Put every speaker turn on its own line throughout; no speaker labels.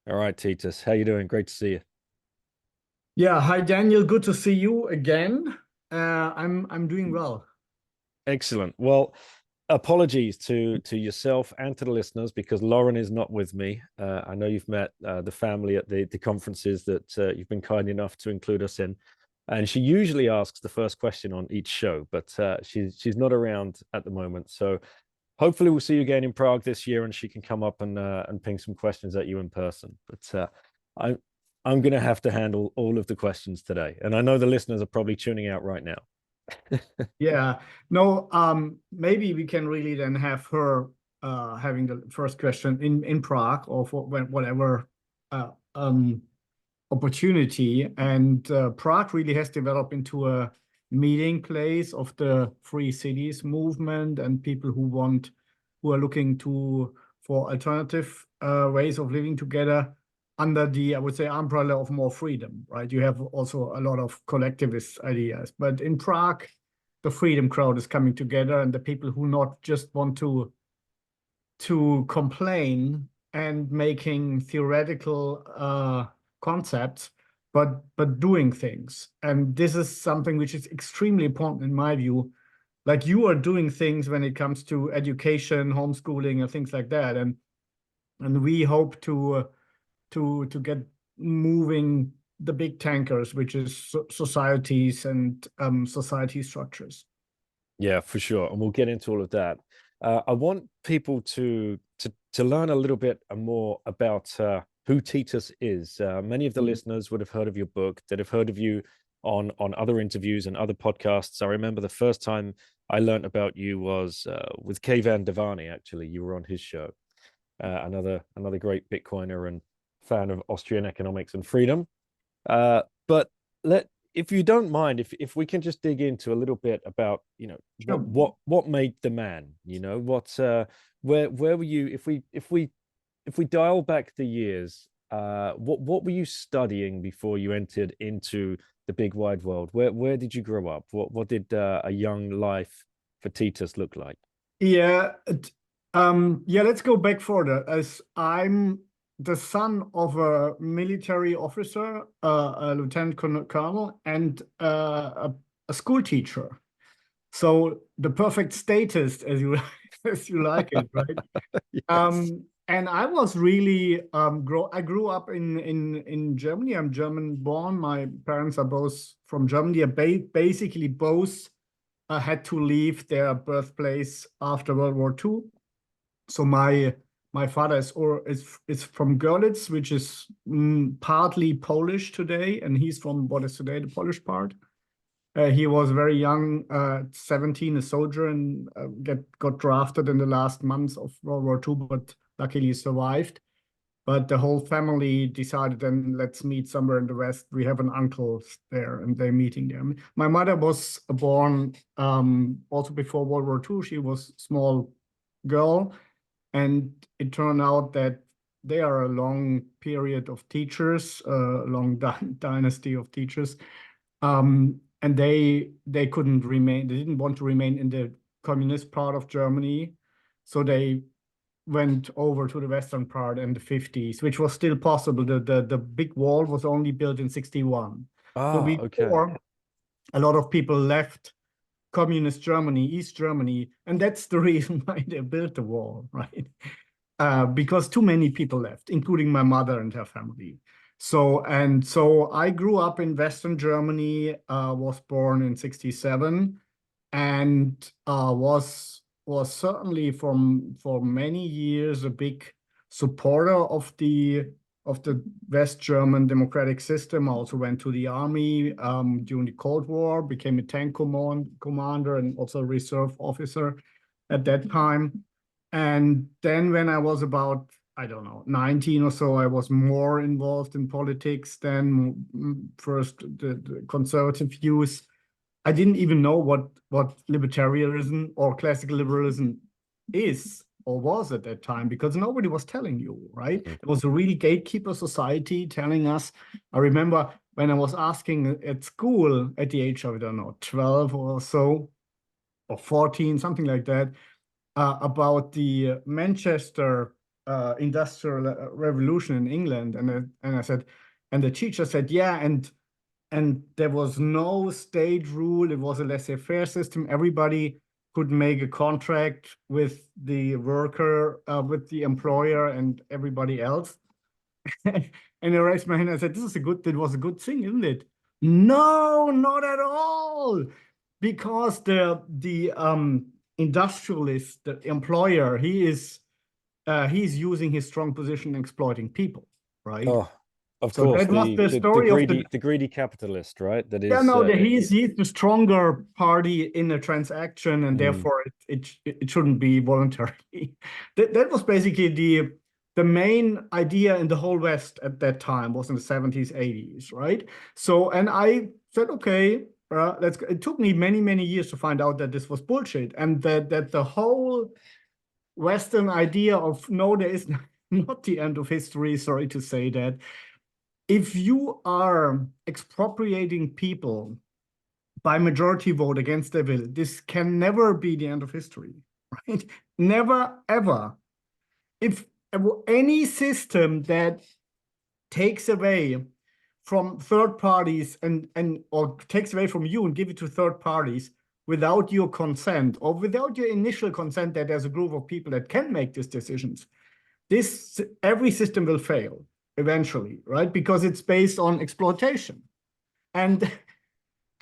All right, Titus, how you doing? Great to see you.
Yeah, hi Daniel, good to see you again. I'm doing well.
Excellent. Well, apologies to yourself and to the listeners because Lauren is not with me. I know you've met the family at the conferences that you've been kind enough to include us in, and she usually asks the first question on each show, but she's not around at the moment. So hopefully we'll see you again in Prague this year, and she can come up and ping some questions at you in person. But I'm I'm going to have to handle all of the questions today, and I know the listeners are probably tuning out right now.
Yeah, no, maybe we can really then have her having the first question in Prague or for whatever uh, um, opportunity. And Prague really has developed into a meeting place of the free cities movement and people who are looking for alternative ways of living together under the, I would say, umbrella of more freedom, right? You have also a lot of collectivist ideas, but in Prague, the freedom crowd is coming together, and the people who not just want to complain and making theoretical concepts, but doing things. And this is something which is extremely important in my view. Like you are doing things when it comes to education, homeschooling, and things like that, and we hope to get moving the big tankers, which is societies and society structures.
Yeah, for sure, and we'll get into all of that. I want people to learn a little bit more about who Titus is. Many of the listeners would have heard of your book, that have heard of you on other interviews and other podcasts. I remember the first time I learned about you was with Kayvan Devani. Actually, you were on his show. Another great Bitcoiner and fan of Austrian economics and freedom. But if you don't mind, if we can just dig into a little bit about,
Sure.
what made the man, where were you, if we dial back the years, what were you studying before you entered into the big wide world? Where did you grow up? What did a young life for Titus look like?
Yeah, yeah, let's go back further. As I'm the son of a military officer, a lieutenant colonel, and a school teacher. So the perfect status, as you as you like it, right?
Yes.
And I was really I grew up in Germany. I'm German born. My parents are both from Germany. Basically, both had to leave their birthplace after World War II. So my father is from Görlitz, which is partly Polish today, and he's from what is today the Polish part. He was very young, 17, a soldier, and got drafted in the last months of World War II, but luckily survived. But the whole family decided, then let's meet somewhere in the West. We have an uncle there, and they're meeting there. My mother was born also before World War II. She was a small girl, and it turned out that they are a long period of teachers, a long dynasty of teachers. And they couldn't remain, they didn't want to remain in the communist part of Germany. So they went over to the western part in the 50s, which was still possible. The big wall was only built in 61. So
Ah, okay.
before, a lot of people left communist Germany, East Germany, and that's the reason why they built the wall, right? Because too many people left, including my mother and her family. So I grew up in Western Germany, was born in 67, and was certainly for many years a big supporter of the West German democratic system. I also went to the army during the Cold War, became a tank commander and also a reserve officer at that time. And then when I was about, I don't know, 19 or so, I was more involved in politics than first the conservative views. I didn't even know what libertarianism or classical liberalism is or was at that time, because nobody was telling you, right?
Mhm.
It was a really gatekeeper society telling us. I remember when I was asking at school at the age of, I don't know, 12 or so, or 14, something like that, about the Manchester industrial revolution in England, and I said, and the teacher said, yeah, and there was no state rule. It was a laissez-faire system. Everybody could make a contract with the worker, with the employer, and everybody else. And I raised my hand and I said, that was a good thing, isn't it? No, not at all. Because the industrialist, the employer, he's using his strong position in exploiting people, right?
Oh, of
So
course,
that was the story of
the greedy capitalist, right? That
yeah,
is
no, he's the stronger party in a transaction, and therefore it shouldn't be voluntary. That was basically the main idea in the whole West at that time, was in the 70s, 80s, right? So, and I said, okay, let's go. It took me many years to find out that this was bullshit, and that the whole Western idea of no, there is not the end of history. Sorry to say that. If you are expropriating people by majority vote against their will, this can never be the end of history, right? Never, ever. If any system that takes away from third parties or takes away from you and give it to third parties without your consent or without your initial consent that there's a group of people that can make these decisions, every system will fail eventually, right? Because it's based on exploitation. And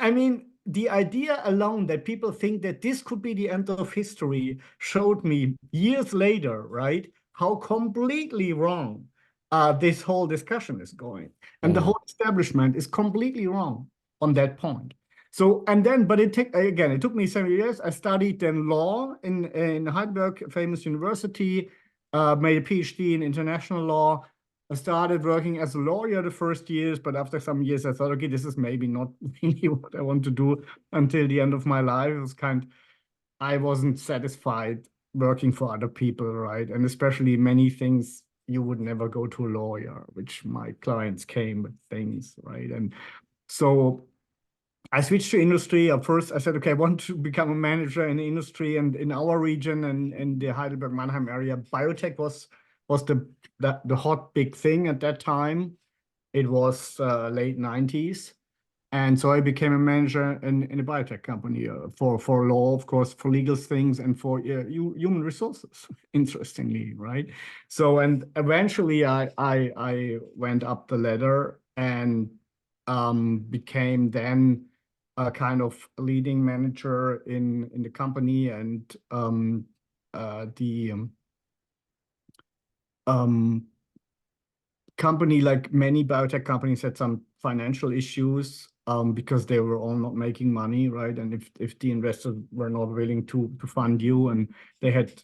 I mean, the idea alone that people think that this could be the end of history showed me years later, right, how completely wrong this whole discussion is going. And the whole establishment is completely wrong on that point. So, and then, but it took me 7 years. I studied then law in Heidelberg, famous university, made a PhD in international law. I started working as a lawyer the first years, but after some years I thought, okay, this is maybe not really what I want to do until the end of my life. It was I wasn't satisfied working for other people, right? And especially many things you would never go to a lawyer, which my clients came with things, right? And so I switched to industry. At first, I said, okay, I want to become a manager in the industry, and in our region and in the Heidelberg-Mannheim area, biotech was the hot big thing at that time. It was late 90s. And so I became a manager in a biotech company for law, of course, for legal things and for human resources, interestingly, right? So, and eventually I went up the ladder and became then a kind of leading manager in the company, and the company, like many biotech companies, had some financial issues because they were all not making money, right? And if the investors were not willing to fund you, and they had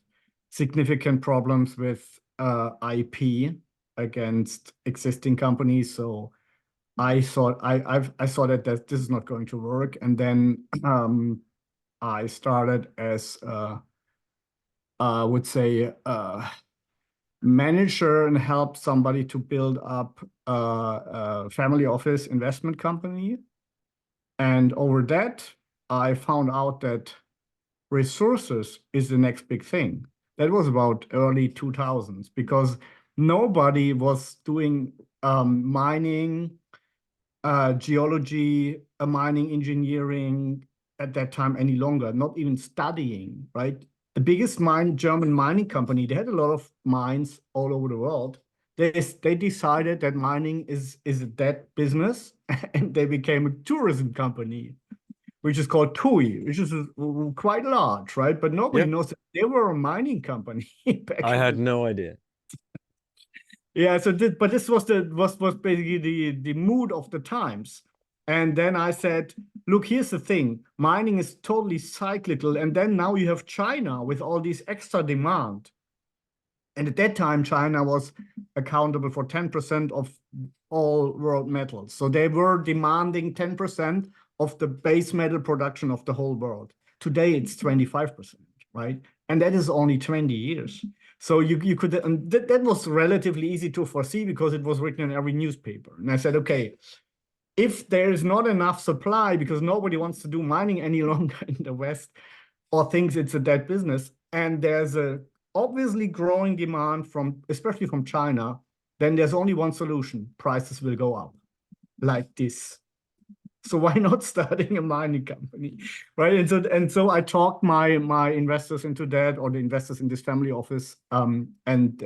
significant problems with IP against existing companies. So I saw that this is not going to work, and then I started as I would say manager and help somebody to build up a family office investment company. And over that, I found out that resources is the next big thing. That was about early 2000s, because nobody was doing mining, geology, mining engineering at that time any longer, not even studying, right? The biggest German mining company, they had a lot of mines all over the world. They decided that mining is a dead business, and they became a tourism company, which is called TUI, which is quite large, right? But nobody knows that they were a mining company back
I had no idea.
Yeah, so but this was basically the mood of the times. And then I said, look, here's the thing. Mining is totally cyclical. And then now you have China with all these extra demand. And at that time, China was accountable for 10% of all world metals. So they were demanding 10% of the base metal production of the whole world. Today, it's 25%, right? And that is only 20 years. So you could, and that was relatively easy to foresee because it was written in every newspaper. And I said, okay, if there is not enough supply because nobody wants to do mining any longer in the West, or thinks it's a dead business, and there's a obviously growing demand from, especially from China, then there's only one solution: prices will go up like this. So why not starting a mining company, right? And so I talked my investors into that, or the investors in this family office, and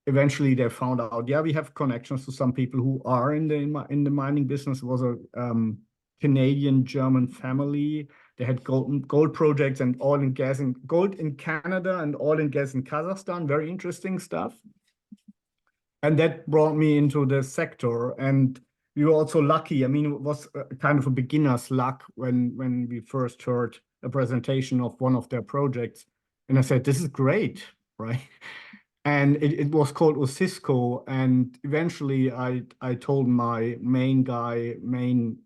eventually they found out, yeah, we have connections to some people who are in the mining business. It was a Canadian German family. They had gold projects and oil and gas, and gold in Canada and oil and gas in Kazakhstan. Very interesting stuff. And that brought me into the sector. And we were also lucky. I mean, it was kind of a beginner's luck when we first heard a presentation of one of their projects. And I said, this is great, right? And it was called Osisco. And eventually I told my main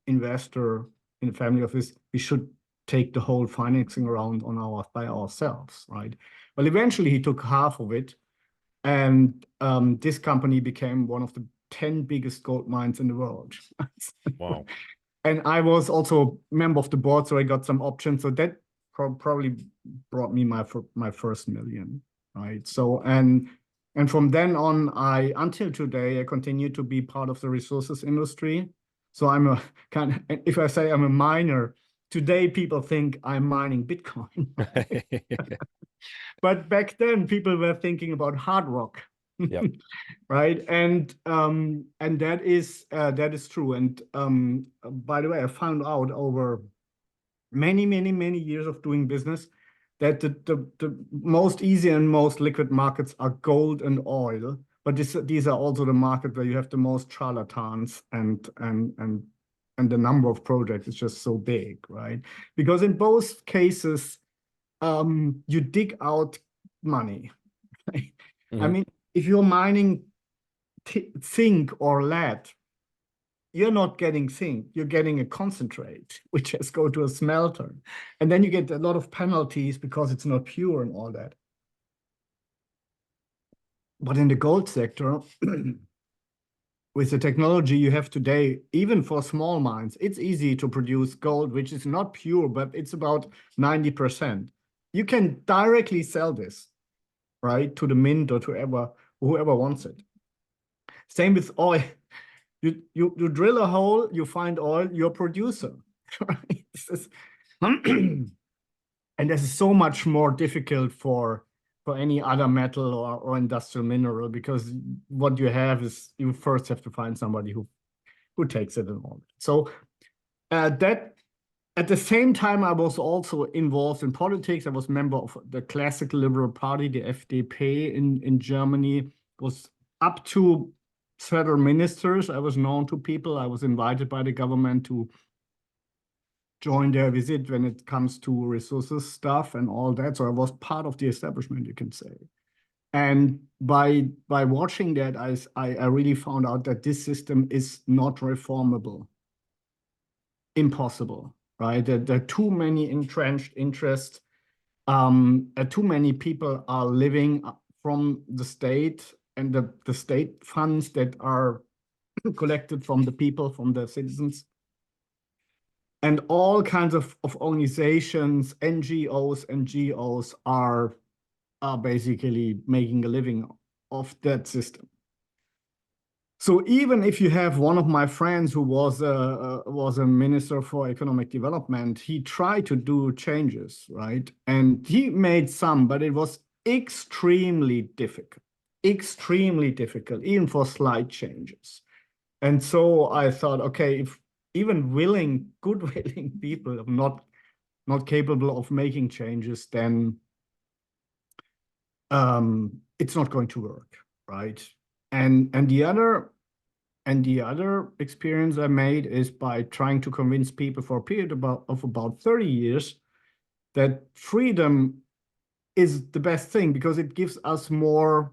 investor in the family office, we should take the whole financing around by ourselves, right? Well, eventually he took half of it. And this company became one of the 10 biggest gold mines in the world.
Wow.
And I was also a member of the board, so I got some options. So that probably brought me my first million, right? So, and from then on, until today, I continue to be part of the resources industry. So I'm a kind of, if I say I'm a miner, today people think I'm mining Bitcoin. But back then, people were thinking about hard rock,
Yep.
right? And that is true. And by the way, I found out over many years of doing business that the most easy and most liquid markets are gold and oil. But these are also the market where you have the most charlatans, and the number of projects is just so big, right? Because in both cases, you dig out money.
Mm-hmm.
I mean, if you're mining zinc or lead, you're not getting zinc, you're getting a concentrate, which has go to a smelter. And then you get a lot of penalties because it's not pure and all that. But in the gold sector, with the technology you have today, even for small mines, it's easy to produce gold, which is not pure, but it's about 90%. You can directly sell this, right, to the mint or to whoever wants it. Same with oil. You drill a hole, you find oil, you're a producer, right? And this is so much more difficult for any other metal or industrial mineral, because what you have is you first have to find somebody who takes it and all that. So that at the same time, I was also involved in politics. I was member of the classical liberal party, the FDP in Germany. It was up to federal ministers. I was known to people. I was invited by the government to join their visit when it comes to resources stuff and all that. So I was part of the establishment, you can say. And by watching that, I really found out that this system is not reformable. Impossible, right? There are too many entrenched interests. Too many people are living from the state, and the state funds that are collected from the people, from the citizens. And all kinds of organizations, NGOs and GOs are basically making a living off that system. So even if you have one of my friends who was a minister for economic development, he tried to do changes, right? And he made some, but it was extremely difficult, even for slight changes. And so I thought, okay, if even good willing people are not capable of making changes, then it's not going to work, right? And the other experience I made is by trying to convince people for a period of about 30 years that freedom is the best thing, because it gives us more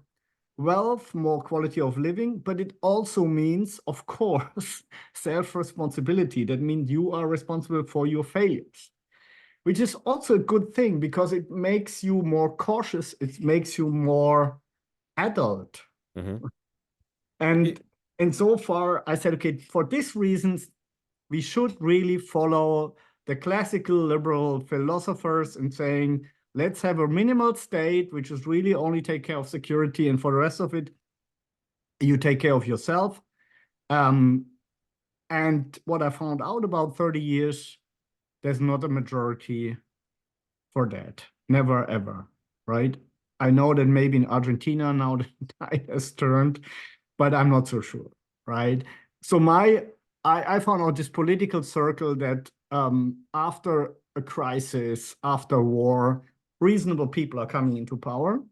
wealth, more quality of living, but it also means, of course, self-responsibility. That means you are responsible for your failures, which is also a good thing because it makes you more cautious. It makes you more adult.
Mm-hmm.
And so far, I said, okay, for these reasons, we should really follow the classical liberal philosophers in saying, let's have a minimal state, which is really only take care of security, and for the rest of it, you take care of yourself. And what I found out about 30 years, there's not a majority for that. Never, ever, right? I know that maybe in Argentina now the tide has turned, but I'm not so sure, right? So I found out this political circle that after a crisis, after war, reasonable people are coming into power.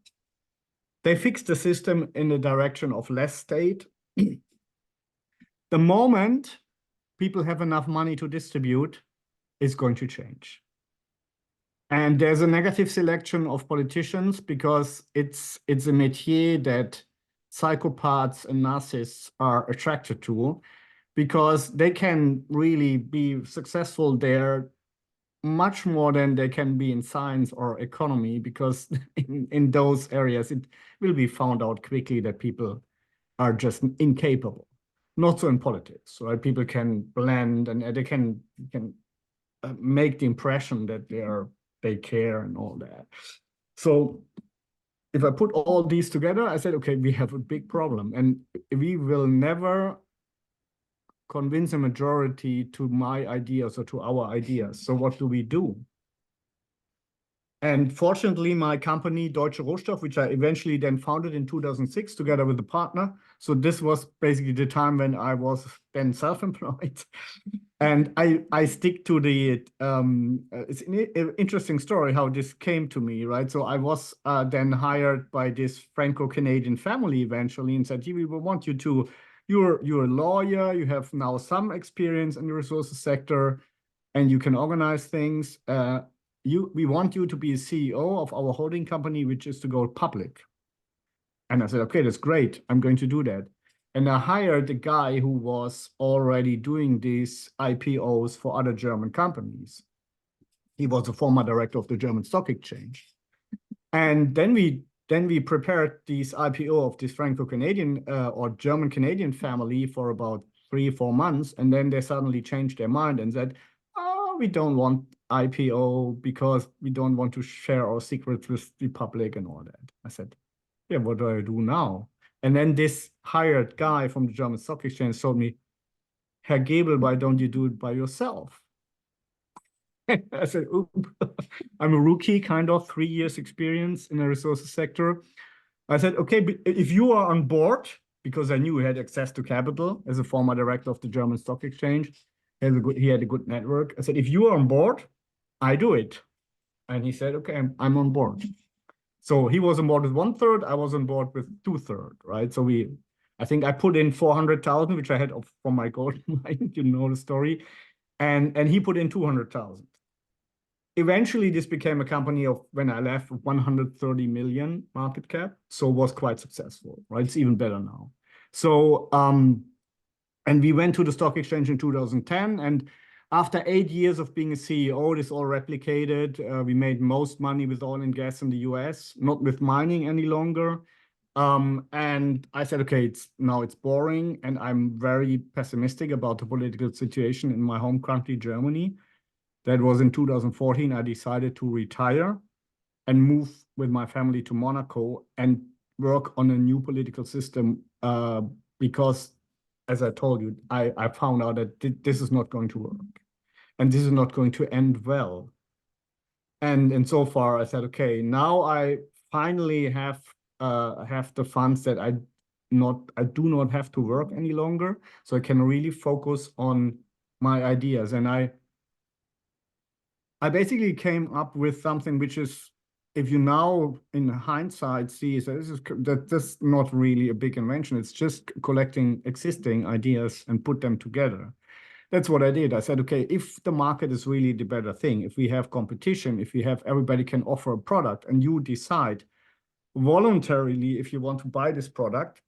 They fix the system in the direction of less state. The moment people have enough money to distribute, it's going to change. And there's a negative selection of politicians because it's a métier that psychopaths and narcissists are attracted to, because they can really be successful there much more than they can be in science or economy, because in those areas it will be found out quickly that people are just incapable. Not so in politics, right? People can blend and they can make the impression that they care and all that. So if I put all these together, I said, okay, we have a big problem, and we will never convince a majority to my ideas or to our ideas. So what do we do? And fortunately, my company, Deutsche Rohstoff, which I eventually then founded in 2006 together with a partner. So this was basically the time when I was then self-employed. And I stick to the, it's an interesting story how this came to me, right? So I was then hired by this Franco-Canadian family eventually and said, we want you to, you're a lawyer, you have now some experience in the resources sector, and you can organize things. We want you to be a CEO of our holding company, which is to go public. And I said, okay, that's great. I'm going to do that. And I hired a guy who was already doing these IPOs for other German companies. He was a former director of the German Stock Exchange. And then we prepared this IPO of this Franco-Canadian or German-Canadian family for about 3 or 4 months. And then they suddenly changed their mind and said, oh, we don't want IPO because we don't want to share our secrets with the public and all that. I said, yeah, what do I do now? And then this hired guy from the German Stock Exchange told me, Herr Gebel, why don't you do it by yourself? I said, oop, I'm a rookie, kind of 3 years experience in the resources sector. I said, okay, but if you are on board, because I knew he had access to capital as a former director of the German Stock Exchange, he had a good network. I said, if you are on board, I do it. And he said, okay, I'm on board. So he was on board with 1/3, I was on board with 2/3, right? So I think I put in 400,000, which I had from my gold mine, you know the story, and he put in 200,000. Eventually, this became a company of, when I left, 130 million market cap, so was quite successful, right? It's even better now. So, and we went to the stock exchange in 2010, and after 8 years of being a CEO, this all replicated. We made most money with oil and gas in the US, not with mining any longer. And I said, okay, now it's boring, and I'm very pessimistic about the political situation in my home country, Germany. That was in 2014. I decided to retire and move with my family to Monaco and work on a new political system because, as I told you, I found out that this is not going to work. And this is not going to end well. And so far, I said, okay, now I finally have the funds that I do not have to work any longer, so I can really focus on my ideas. And I basically came up with something which is, if you now in hindsight see, so that's not really a big invention. It's just collecting existing ideas and put them together. That's what I did. I said, okay, if the market is really the better thing, if we have competition, if we have everybody can offer a product, and you decide voluntarily if you want to buy this product,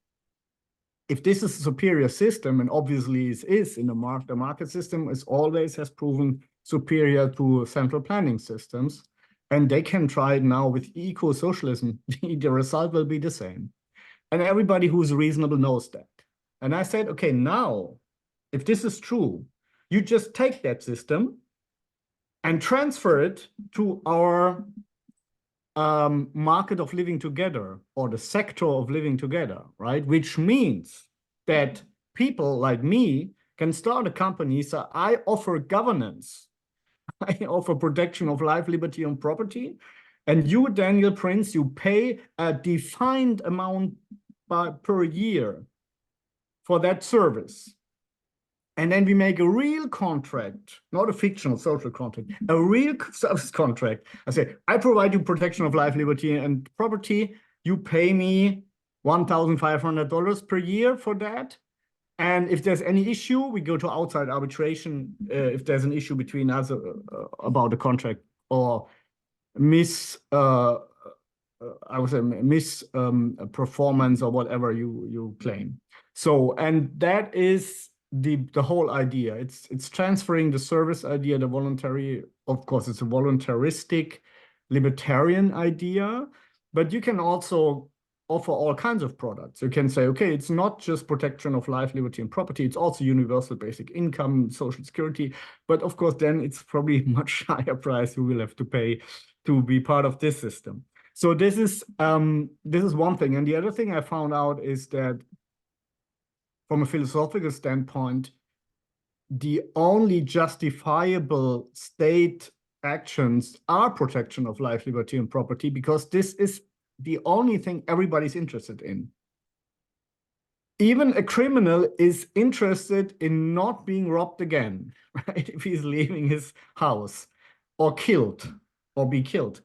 if this is a superior system, and obviously it is in the market system is always has proven superior to central planning systems, and they can try it now with eco-socialism, the result will be the same. And everybody who's reasonable knows that. And I said, okay, now, if this is true, you just take that system and transfer it to our market of living together, or the sector of living together, right? Which means that people like me can start a company. So I offer governance, I offer protection of life, liberty, and property. And you, Daniel Prince, you pay a defined amount per year for that service. And then we make a real contract, not a fictional social contract, a real service contract. I say, I provide you protection of life, liberty, and property. You pay me $1,500 per year for that. And if there's any issue, we go to outside arbitration if there's an issue between us about the contract, or I would say performance, or whatever you claim. So, and that is the whole idea. It's transferring the service idea, the voluntary. Of course, it's a voluntaristic libertarian idea, but you can also offer all kinds of products. You can say, okay, it's not just protection of life, liberty, and property. It's also universal basic income, social security. But of course, then it's probably much higher price you will have to pay to be part of this system. So this is one thing. And the other thing I found out is that from a philosophical standpoint, the only justifiable state actions are protection of life, liberty, and property, because this is the only thing everybody's interested in. Even a criminal is interested in not being robbed again, right? If he's leaving his house, or killed, or be killed.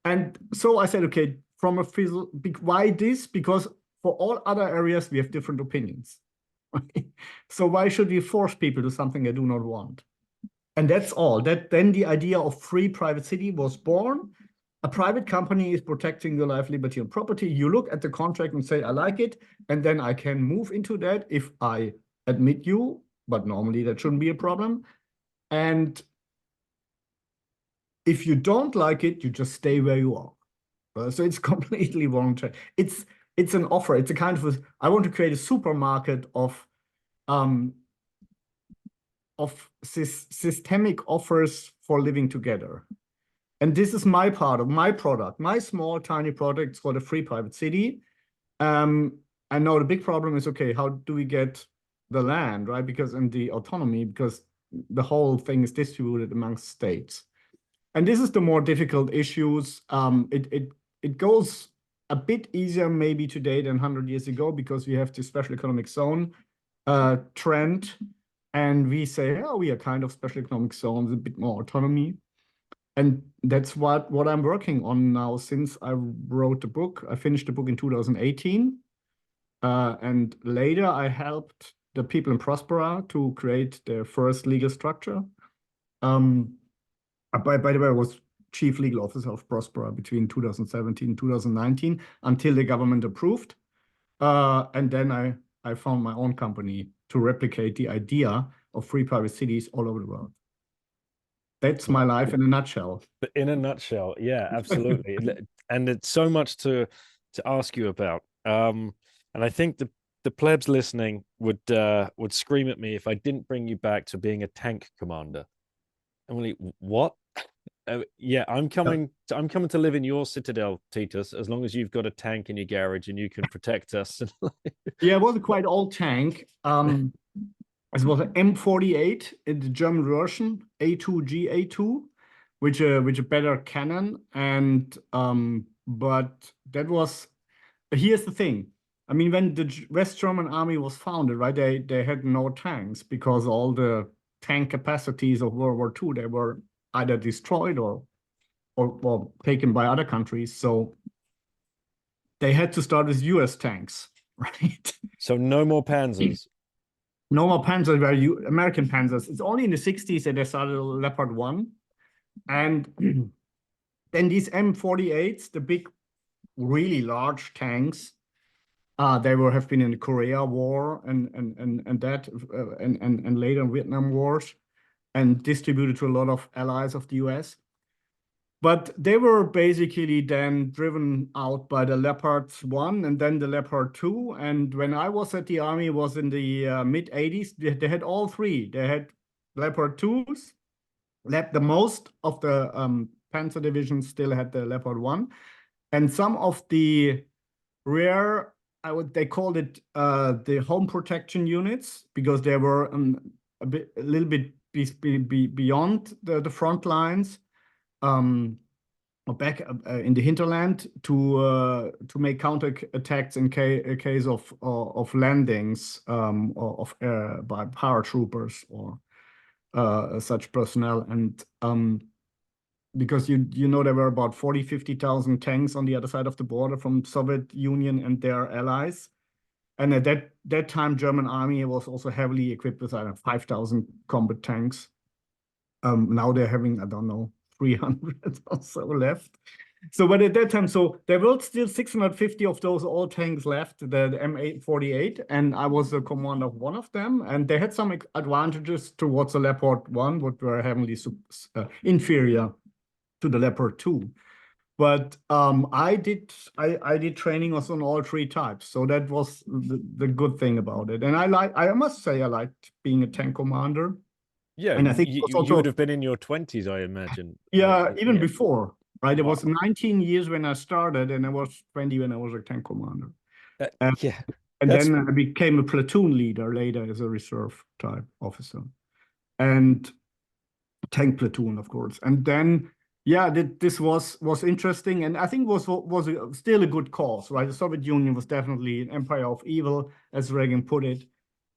And so I said, okay, from a why this? Because for all other areas, we have different opinions. Right? So why should we force people to something they do not want? And that's all. Then the idea of free private city was born. A private company is protecting your life, liberty, and property. You look at the contract and say, I like it. And then I can move into that if I admit you, but normally that shouldn't be a problem. And if you don't like it, you just stay where you are. So it's completely voluntary. It's an offer. It's a kind of I want to create a supermarket of systemic offers for living together. And this is my part of my product, my small, tiny product for the free private city. I know the big problem is, okay, how do we get the land, right? Because in the autonomy, because the whole thing is distributed amongst states. And this is the more difficult issues. It goes a bit easier maybe today than 100 years ago, because we have the special economic zone trend. And we say, oh, we are kind of special economic zones, a bit more autonomy. And that's what I'm working on now since I wrote the book. I finished the book in 2018. And later I helped the people in Prospera to create their first legal structure. By the way, I was chief legal officer of Prospera between 2017 and 2019 until the government approved. And then I found my own company to replicate the idea of free private cities all over the world. That's my life in a nutshell.
In a nutshell, yeah, absolutely. And it's so much to ask you about. And I think the plebs listening would scream at me if I didn't bring you back to being a tank commander. I'm like, what? Yeah, I'm coming to live in your citadel, Titus, as long as you've got a tank in your garage and you can protect us.
Yeah, it was a quite old tank. It was an M48 in the German version, A2G which a better cannon. And but that was, here's the thing. I mean, when the West German army was founded, right, they had no tanks, because all the tank capacities of World War II, they were either destroyed or taken by other countries. So they had to start with US tanks, right?
So no more Panzers.
No more Panzers were American Panzers. It's only in the 60s that they started Leopard 1. And then these M48s, the big, really large tanks, they have been in the Korea War and later Vietnam Wars, and distributed to a lot of allies of the US. But they were basically then driven out by the Leopard 1 and then the Leopard 2. And when I was at the army, it was in the mid-80s, they had all three. They had Leopard 2s, the most of the Panzer divisions still had the Leopard 1. And some of the rare, they called it the home protection units, because they were a little bit beyond the front lines, or back in the hinterland to make counter attacks in case of landings by paratroopers or such personnel. And because you know there were about 50,000 tanks on the other side of the border from Soviet Union and their allies. And at that time, German army was also heavily equipped with 5,000 combat tanks. Now they're having, I don't know, 300 or so left. So, but at that time, so there were still 650 of those old tanks left, the M848, and I was the commander of one of them, and they had some advantages towards the Leopard 1, which were heavily inferior to the Leopard 2. But I did training also on all three types, so that was the good thing about it. And I must say I liked being a tank commander.
Yeah,
and I think
you would have been in your 20s, I imagine.
Yeah, even before, right? It was 19 years when I started, and I was 20 when I was a tank commander.
Yeah.
And then I became a platoon leader later as a reserve type officer. And tank platoon, of course. And then, yeah, this was interesting, and I think was still a good cause, right? The Soviet Union was definitely an empire of evil, as Reagan put it.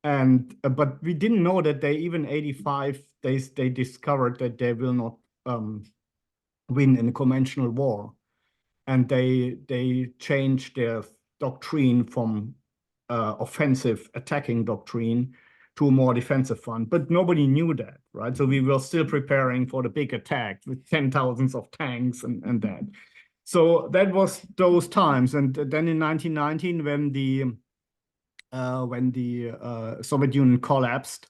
And but we didn't know that even 85 days they discovered that they will not win in a conventional war, and they changed their doctrine from offensive attacking doctrine to a more defensive one. But nobody knew that, right? So we were still preparing for the big attack with 10,000s of tanks and that. So that was those times. And then in 1919, when the Soviet Union collapsed,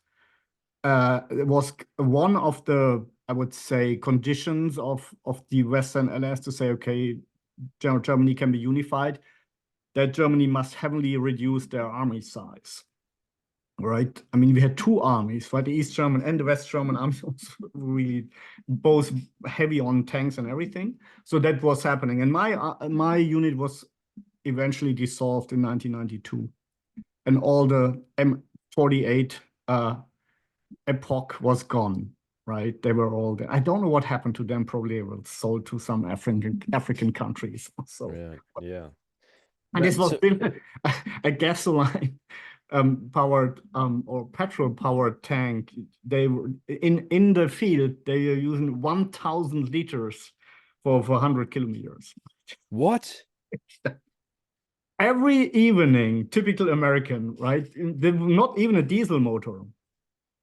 it was one of the, I would say, conditions of the Western allies to say, okay, Germany can be unified, that Germany must heavily reduce their army size, right? I mean, we had two armies, right? The East German and the West German armies, really both heavy on tanks and everything. So that was happening. And my unit was eventually dissolved in 1992. And all the M48 epoch was gone, right? They were all there. I don't know what happened to them. Probably they were sold to some African countries. So
yeah.
And this was still a gasoline powered or petrol powered tank. They were in the field. They are using 1,000 liters for 100 kilometers.
What?
Every evening, typical American, right? Not even a diesel motor,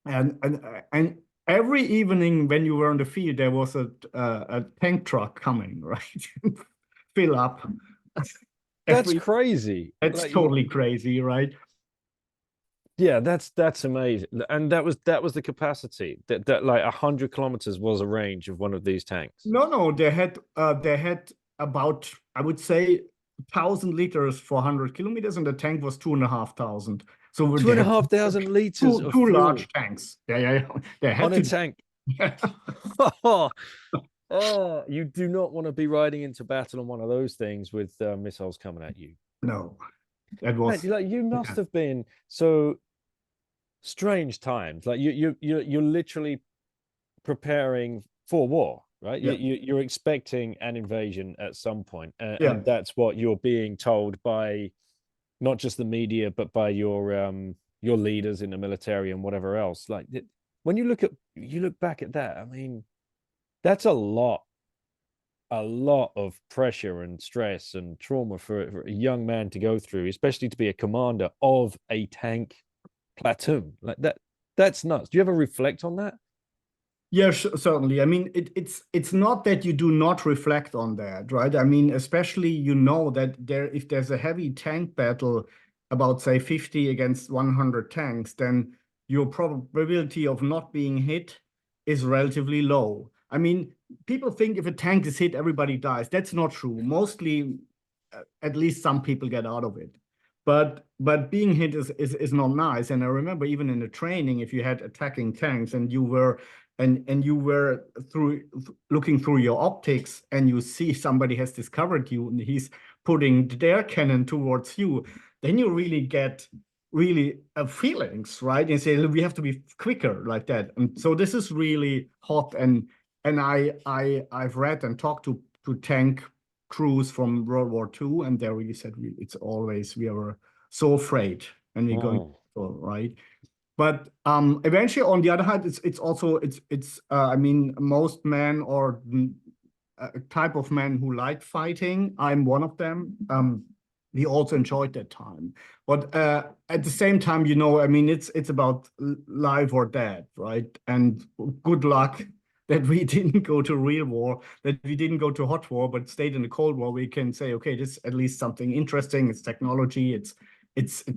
and every evening when you were in the field, there was a tank truck coming, right? Fill up.
That's crazy.
That's totally crazy, right?
Yeah, that's amazing. And that was the capacity that like 100 kilometers was a range of one of these tanks.
No, they had about, I would say, 1,000 liters for 100 kilometers, and the tank was 2,500. So
2,500 liters of
two
fuel
large tanks. Yeah. They had
on a tank. Oh, you do not want to be riding into battle on one of those things with missiles coming at you.
No, that was
like you must have been so strange times. Like you're literally preparing for war, right?
Yeah.
You're expecting an invasion at some point, and that's what you're being told by not just the media, but by your leaders in the military and whatever else. Like when you look back at that, I mean, that's a lot of pressure and stress and trauma for a young man to go through, especially to be a commander of a tank platoon like that. That's nuts. Do you ever reflect on that?
Yeah, certainly. I mean, it's not that you do not reflect on that, right? I mean, especially that if there's a heavy tank battle, about say 50 against 100 tanks, then your probability of not being hit is relatively low. I mean, people think if a tank is hit, everybody dies. That's not true. Mostly, at least some people get out of it. But being hit is not nice. And I remember even in the training, if you had attacking tanks and you were and you were looking through your optics, and you see somebody has discovered you and he's putting their cannon towards you, then you really get feelings, right? And say, we have to be quicker like that. And so this is really hot. And I've read and talked to tank crews from World War II, and they really said it's always, we are so afraid and we're going, right? But eventually, on the other hand, it's also I mean, most men or a type of men who like fighting. I'm one of them. We also enjoyed that time, but at the same time, you know, I mean, it's about life or death, right? And good luck that we didn't go to real war, that we didn't go to hot war, but stayed in the Cold War. We can say, okay, this is at least something interesting. It's technology. It's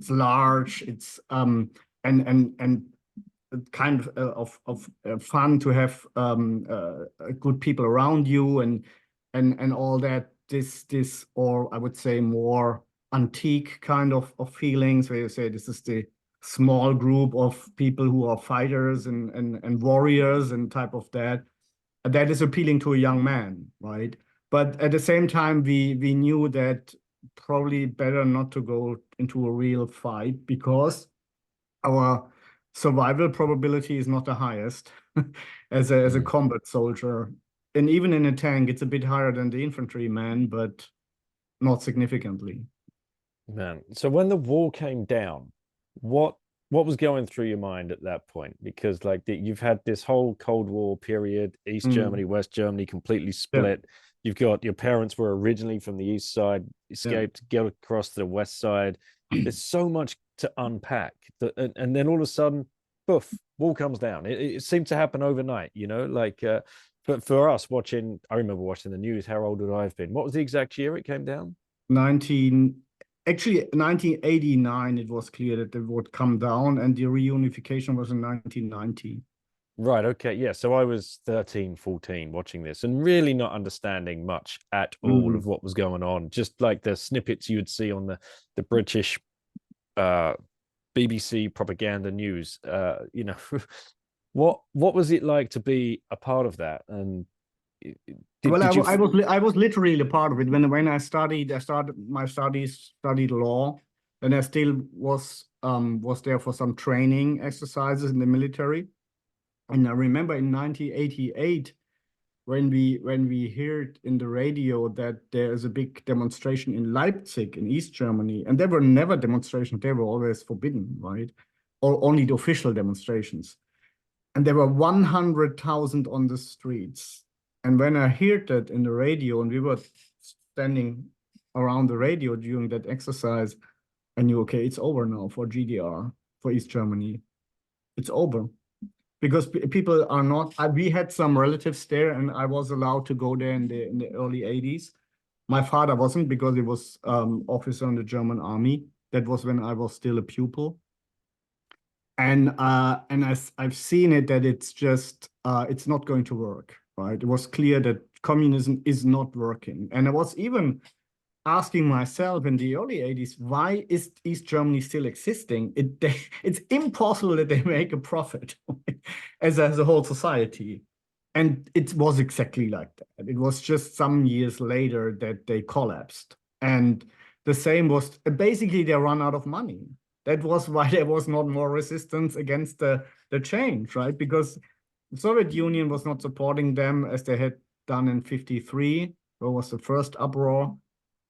large. It's and kind of fun to have good people around you and all that. This or I would say more antique kind of feelings, where you say this is the small group of people who are fighters and warriors and type of that. That is appealing to a young man, right? But at the same time, we knew that probably better not to go into a real fight, because our survival probability is not the highest as a combat soldier. And even in a tank, it's a bit higher than the infantryman, but not significantly.
Man, so when the wall came down, what was going through your mind at that point? Because like you've had this whole Cold War period, East Germany, West Germany, completely split. You've got your parents were originally from the east side, escaped, get across to the west side. There's so much to unpack. And then all of a sudden, poof, wall comes down. It seemed to happen overnight, you know, like for us watching, I remember watching the news. How old would I have been? What was the exact year it came down?
1989, it was clear that it would come down, and the reunification was in 1990.
Right. Okay. Yeah. So I was 13, 14 watching this and really not understanding much at all of what was going on. Just like the snippets you would see on the British BBC propaganda news. You know, what was it like to be a part of that? And
I was literally a part of it when I started my studied law, and I still was there for some training exercises in the military. And I remember in 1988, when we heard in the radio that there is a big demonstration in Leipzig in East Germany, and there were never demonstrations, they were always forbidden, right? Or only the official demonstrations. And there were 100,000 on the streets. And when I heard that in the radio, and we were standing around the radio during that exercise, I knew, okay, it's over now for GDR, for East Germany. It's over. Because people are not, we had some relatives there, and I was allowed to go there in the early 80s. My father wasn't, because he was officer in the German army. That was when I was still a pupil. And I've seen it that it's just, it's not going to work, right? It was clear that communism is not working. And I was even asking myself in the early 80s, why is East Germany still existing? It's impossible that they make a profit as a whole society. And it was exactly like that. It was just some years later that they collapsed. And the same was, basically they run out of money. That was why there was not more resistance against the change, right? Because the Soviet Union was not supporting them as they had done in 1953, where was the first uproar.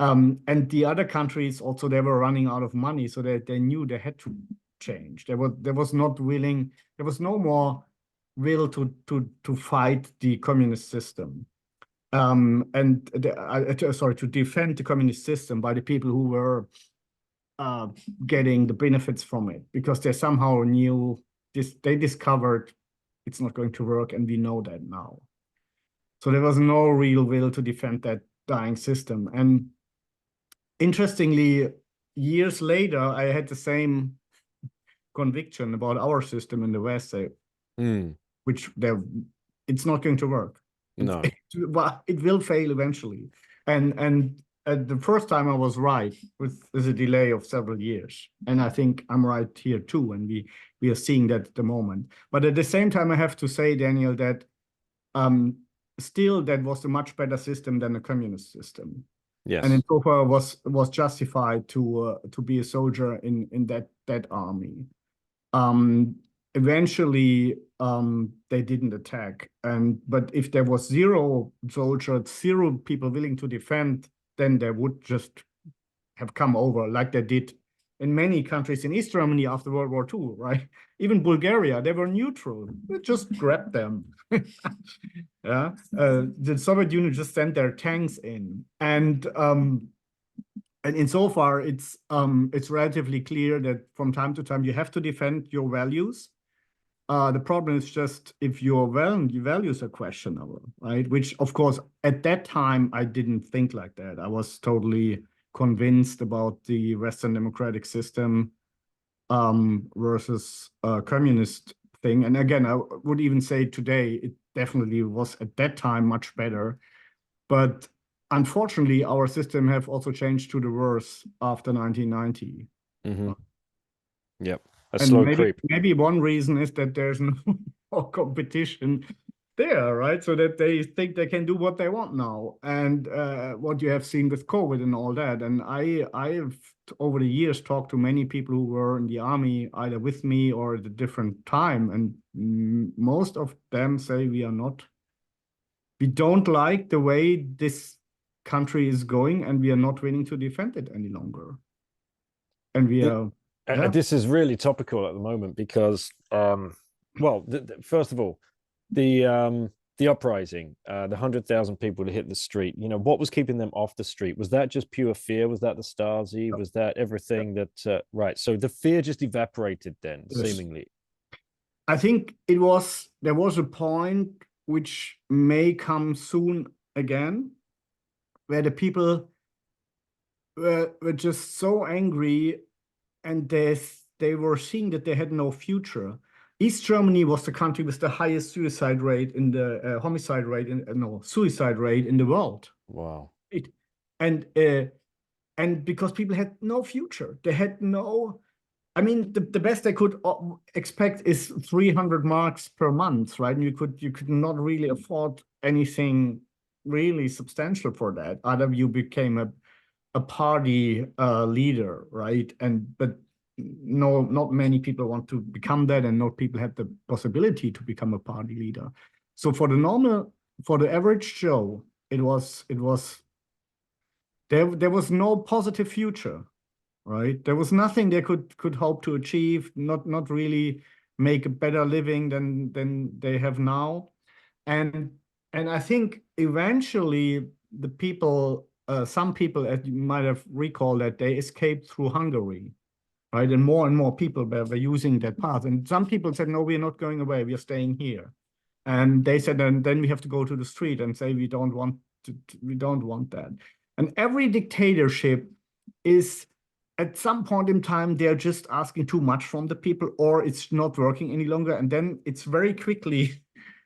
And the other countries also, they were running out of money, so they knew they had to change. There was not willing, there was no more will to fight the communist system. Sorry, to defend the communist system by the people who were getting the benefits from it, because they somehow knew this, they discovered it's not going to work, and we know that now. So there was no real will to defend that dying system. And interestingly, years later, I had the same conviction about our system in the West, which it's not going to work.
No.
It will fail eventually. And at the first time I was right with a delay of several years, and I think I'm right here too, and we are seeing that at the moment. But at the same time, I have to say, Daniel, that still that was a much better system than the communist system.
Yes.
And in so far was justified to be a soldier in that army. Eventually, they didn't attack, but if there was zero soldiers, zero people willing to defend, then they would just have come over like they did in many countries in East Germany after World War II, right? Even Bulgaria, they were neutral. They just grabbed them. Yeah, the Soviet Union just sent their tanks in, and insofar it's relatively clear that from time to time you have to defend your values. The problem is just if your values are questionable, right? Which, of course, at that time, I didn't think like that. I was totally convinced about the Western democratic system versus communist thing. And again, I would even say today, it definitely was at that time much better. But unfortunately, our system have also changed to the worse after 1990.
Mm-hmm. Yep. A
And
slow creep.
maybe one reason is that there's no more competition there, right? So that they think they can do what they want now. And what you have seen with COVID and all that. And I've over the years talked to many people who were in the army, either with me or at a different time. And most of them say we don't like the way this country is going, and we are not willing to defend it any longer. And we are. Yeah.
This is really topical at the moment because, well, first of all, the uprising, the 100,000 people to hit the street. You know, what was keeping them off the street? Was that just pure fear? Was that the Stasi? Was that everything that? Right. So the fear just evaporated then,
Yes.
seemingly.
I think there was a point which may come soon again, where the people were just so angry, and they were seeing that they had no future. East Germany was the country with the highest suicide rate in the suicide rate in the world.
Wow.
And because people had no future, they had no. I mean, the best they could expect is 300 marks per month, right? And you could not really afford anything really substantial for that. Either you became a party leader, right? But no, not many people want to become that, and not people have the possibility to become a party leader. So for the average Joe, there was no positive future, right? There was nothing they could hope to achieve, not really make a better living than they have now. And I think eventually the people, some people, as you might have recalled, that they escaped through Hungary, right? And more people were using that path. And some people said, no, we're not going away, we are staying here. And they said, and then we have to go to the street and say we don't want that. And every dictatorship is, at some point in time, they're just asking too much from the people, or it's not working any longer. And then it's very quickly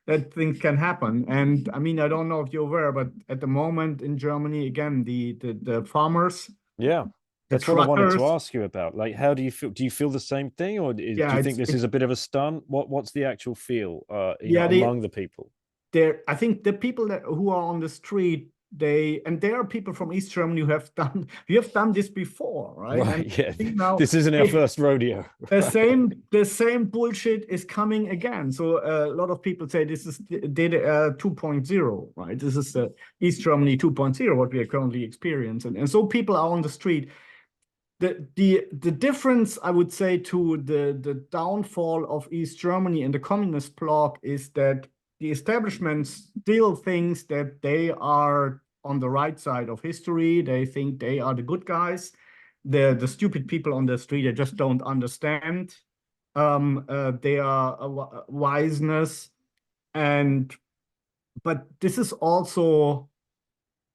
that things can happen. And I mean, I don't know if you're aware, but at the moment in Germany, again, the farmers.
Yeah. That's what I wanted to ask you about. Like, how do you feel? Do you feel the same thing, or do you think this is a bit of a stunt? What's the actual feel among the people?
I think the people who are on the street, there are people from East Germany who have done this before, right?
Right. And yeah. Now, this isn't our first rodeo.
The same bullshit is coming again. So a lot of people say this is data 2.0, right? This is East Germany 2.0, what we are currently experiencing. And so people are on the street. The difference, I would say, to the downfall of East Germany and the communist bloc is that the establishment still thinks that they are on the right side of history. They think they are the good guys. The stupid people on the street, they just don't understand their wiseness. But this is also,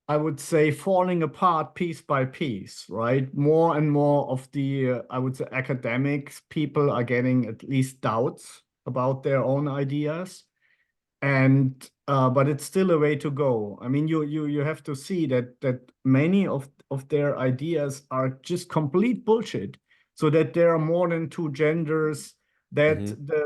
I would say, falling apart piece by piece, right? More and more of the, I would say, academics, people are getting at least doubts about their own ideas. And but it's still a way to go. I mean, you have to see that many of their ideas are just complete bullshit. So that there are more than two genders, that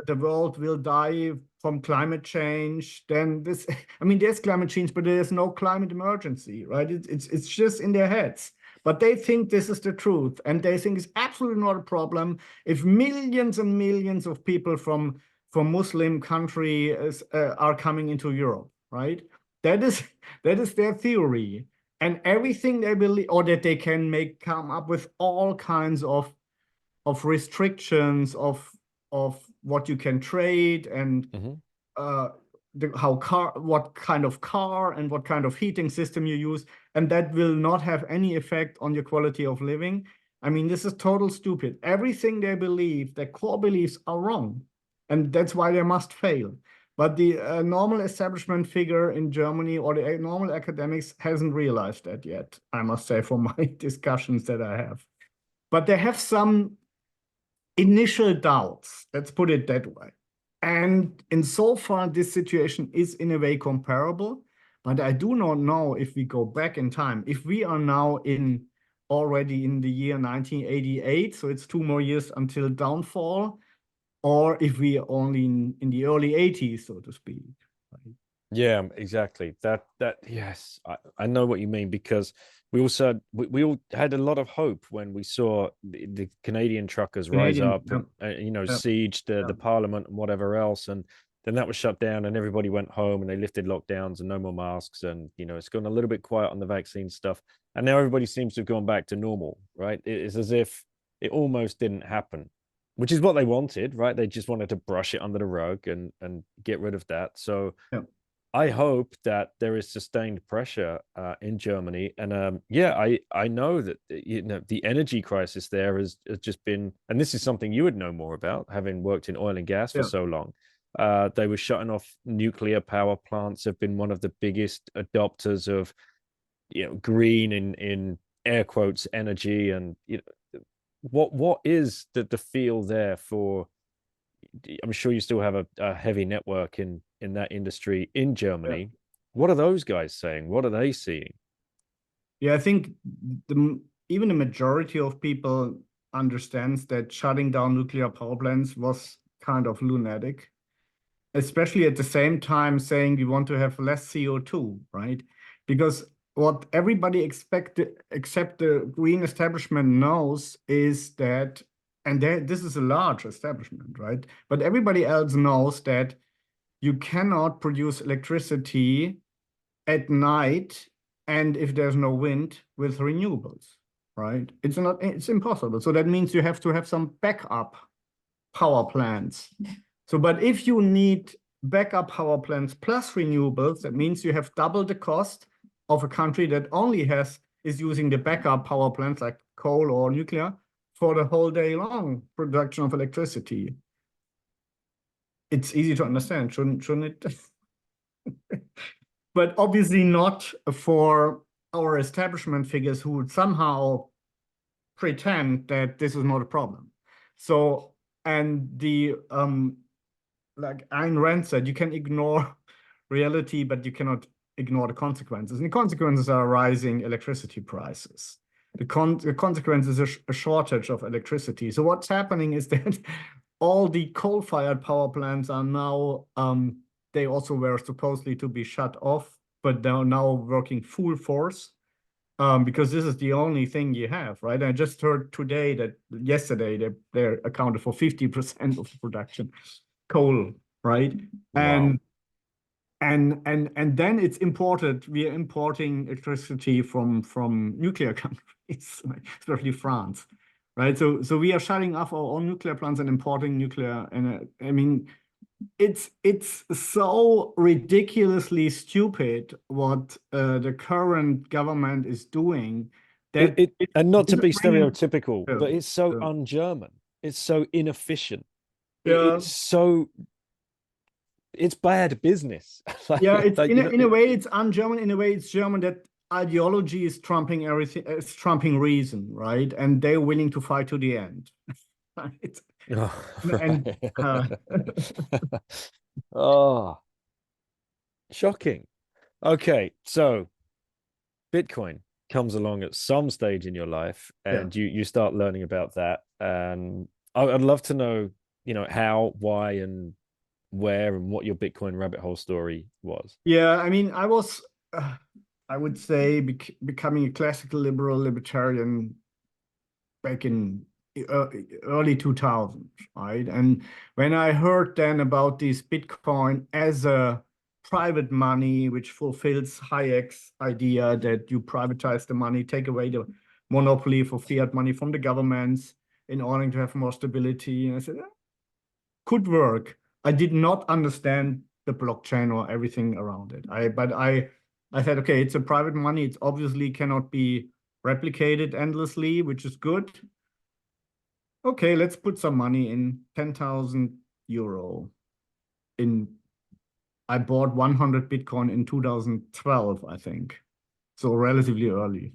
the world will die from climate change. Then this, I mean, there's climate change, but there's no climate emergency, right? It's just in their heads. But they think this is the truth, and they think it's absolutely not a problem if millions and millions of people from Muslim countries are coming into Europe, right? That is their theory, and everything they believe, or that they can come up with all kinds of restrictions of what you can trade, and what kind of car and what kind of heating system you use, and that will not have any effect on your quality of living. I mean, this is total stupid. Everything they believe, their core beliefs, are wrong, and that's why they must fail. But the normal establishment figure in Germany, or the normal academics, hasn't realized that yet, I must say, from my discussions that I have. But they have some initial doubts, let's put it that way. And insofar, this situation is in a way comparable, but I do not know if we go back in time, if we are now already in the year 1988, so it's 2 more years until downfall, or if we are only in the early 80s, so to speak. Right?
Yeah, exactly. That yes, I know what you mean, because we also we all had a lot of hope when we saw the Canadian truckers rise up and siege the parliament and whatever else, and then that was shut down and everybody went home and they lifted lockdowns and no more masks, and it's gone a little bit quiet on the vaccine stuff, and now everybody seems to have gone back to normal, right? It's as if it almost didn't happen, which is what they wanted, right? They just wanted to brush it under the rug and get rid of that. So I hope that there is sustained pressure in Germany, and I know that the energy crisis there has just been, and this is something you would know more about, having worked in oil and gas for so long. They were shutting off nuclear power plants. Have been one of the biggest adopters of green in air quotes energy, and what is the feel there for? I'm sure you still have a heavy network in that industry in Germany. What are those guys saying? What are they seeing?
Yeah, I think even the majority of people understands that shutting down nuclear power plants was kind of lunatic, especially at the same time saying we want to have less CO2, right? Because what everybody expected, except the green establishment, knows is that, and this is a large establishment, right? But everybody else knows that you cannot produce electricity at night and if there's no wind with renewables, right? It's impossible. So that means you have to have some backup power plants. So, but if you need backup power plants plus renewables, that means you have double the cost of a country that only is using the backup power plants like coal or nuclear for the whole day long production of electricity. It's easy to understand, shouldn't it? But obviously not for our establishment figures who would somehow pretend that this is not a problem. So, and the like Ayn Rand said, you can ignore reality, but you cannot ignore the consequences. And the consequences are rising electricity prices. The consequence is a shortage of electricity. So what's happening is that all the coal-fired power plants are now, they also were supposedly to be shut off, but they're now working full force because this is the only thing you have, right? I just heard yesterday they accounted for 50% of the production, coal, right?
Wow.
And then it's imported. We are importing electricity from nuclear countries, especially France, right? So we are shutting off our own nuclear plants and importing nuclear. And I mean, it's so ridiculously stupid what the current government is doing. That
and not to be stereotypical, but it's so un-German. It's so inefficient. It's bad business.
In a way it's un-German. In a way it's German that ideology is trumping everything. It's trumping reason, right? And they're willing to fight to the end. Right?
Oh, right. Oh, Shocking. Okay, so Bitcoin comes along at some stage in your life,
Yeah.
and you start learning about that. And I'd love to know, how, why, and where, and what your Bitcoin rabbit hole story was.
Yeah, I mean, I would say, becoming a classical liberal libertarian back in early 2000s, right? And when I heard then about this Bitcoin as a private money, which fulfills Hayek's idea that you privatize the money, take away the monopoly for fiat money from the governments in order to have more stability. And I said, could work. I did not understand the blockchain or everything around it. I said, okay, it's a private money. It obviously cannot be replicated endlessly, which is good. Okay, let's put some money in, 10,000 euro. In I bought 100 Bitcoin in 2012, I think. So relatively early.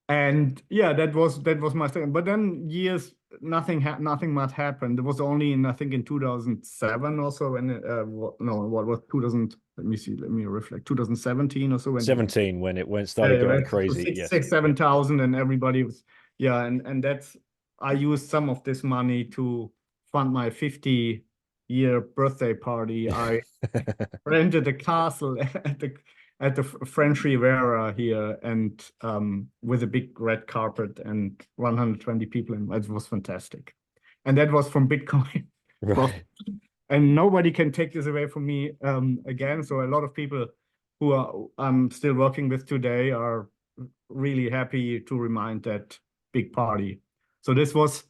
And yeah, that was my thing. But then years, nothing much happened. It was only in, I think, in 2007 or so, and what was 2000? Let me see. Let me reflect. 2017 or so, when
17, when it started going
went to
crazy. Yes.
7,000, and everybody was, yeah, and that's, I used some of this money to fund my 50-year birthday party. I rented a castle at the French Riviera here, and with a big red carpet and 120 people, and it was fantastic. And that was from Bitcoin.
Right.
And nobody can take this away from me again. So a lot of people who I'm still working with today are really happy to remind that big party. So this was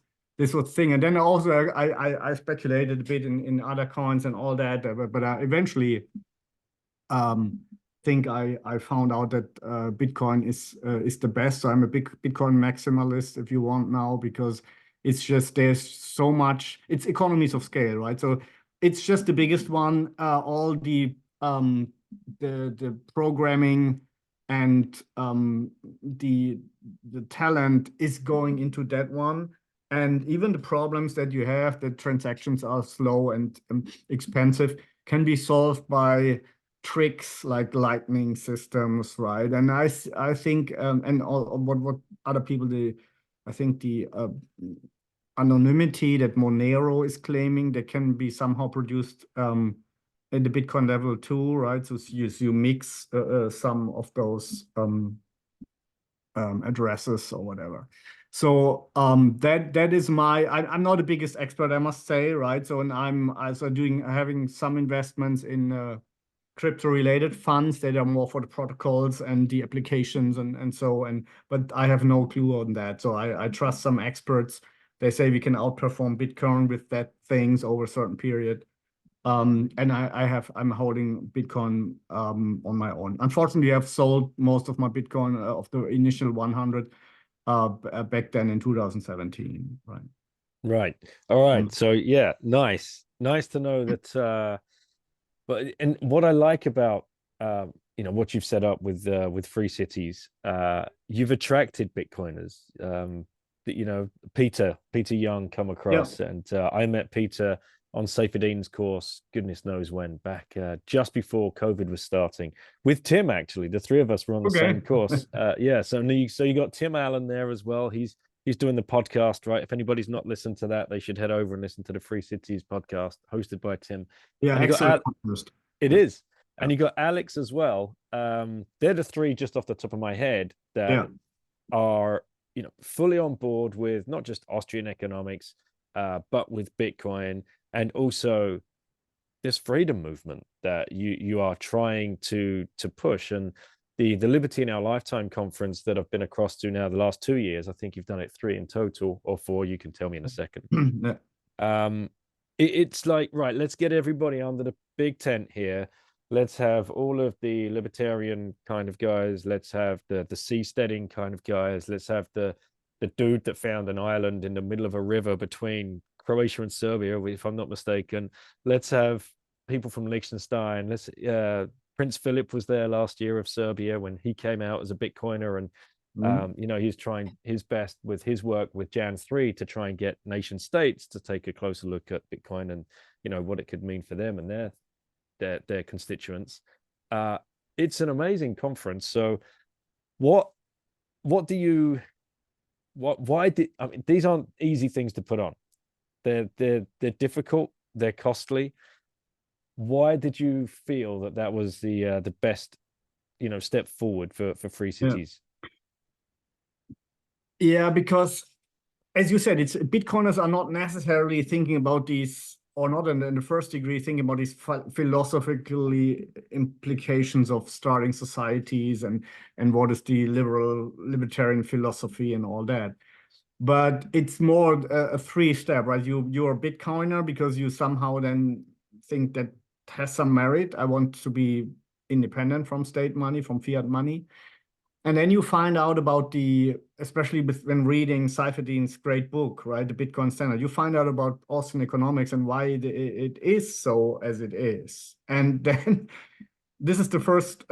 thing. And then also I speculated a bit in other coins and all that, but I eventually think I found out that Bitcoin is the best. So I'm a big Bitcoin maximalist, if you want, now, because it's just, there's so much. It's economies of scale, right? So it's just the biggest one. All the programming and the talent is going into that one. And even the problems that you have, that transactions are slow and expensive, can be solved by tricks like lightning systems, right? And I think and all what other people I think the anonymity that Monero is claiming, that can be somehow produced at the Bitcoin level too, right? So you mix some of those addresses or whatever. So that is I'm not the biggest expert, I must say, right? So, and I'm also having some investments in crypto related funds that are more for the protocols and the applications but I have no clue on that. So I trust some experts. They say we can outperform Bitcoin with that things over a certain period. And I'm holding Bitcoin on my own. Unfortunately, I've sold most of my Bitcoin of the initial 100 back then in 2017, right?
Right. All right. So yeah, nice to know that. But and what I like about what you've set up with Free Cities, you've attracted Bitcoiners. That Peter Young come
Yeah.
across, and I met Peter on Saifedean's course, goodness knows when, back just before COVID was starting, with Tim. Actually, the three of us were on the same
Okay.
course. Yeah, so you got Tim Allen there as well. He's doing the podcast, right? If anybody's not listened to that, they should head over and listen to the Free Cities podcast hosted by Tim.
Yeah,
And you got
excellent podcast.
it
Yeah.
is.
Yeah.
And you got Alex as well. They're the three just off the top of my head that
Yeah.
are, fully on board with not just Austrian economics, but with Bitcoin, and also this freedom movement that you are trying to push. And the Liberty in Our Lifetime conference that I've been across to now the last 2 years, I think you've done it 3 in total, or 4, you can tell me in a second.
Yeah.
It's like, right, let's get everybody under the big tent here. Let's have all of the libertarian kind of guys. Let's have the seasteading kind of guys. Let's have the dude that found an island in the middle of a river between Croatia and Serbia, if I'm not mistaken. Let's have people from Liechtenstein. Prince Philip was there last year of Serbia when he came out as a Bitcoiner, and he's trying his best with his work with Jan 3 to try and get nation states to take a closer look at Bitcoin and what it could mean for them and their constituents. It's an amazing conference. So what do you why did I mean, these aren't easy things to put on. They're difficult, they're costly. Why did you feel that that was the best, step forward for free cities?
Yeah, because as you said, it's Bitcoiners are not necessarily thinking about these, or not in the first degree thinking about these philosophical implications of starting societies and what is the libertarian philosophy and all that. But it's more a three-step, right? You're a Bitcoiner because you somehow then think that has some merit. I want to be independent from state money, from fiat money. And then you find out about especially when reading Seyfedin's great book, right, the Bitcoin Standard, you find out about Austrian economics and why it is so as it is. And then this is the first,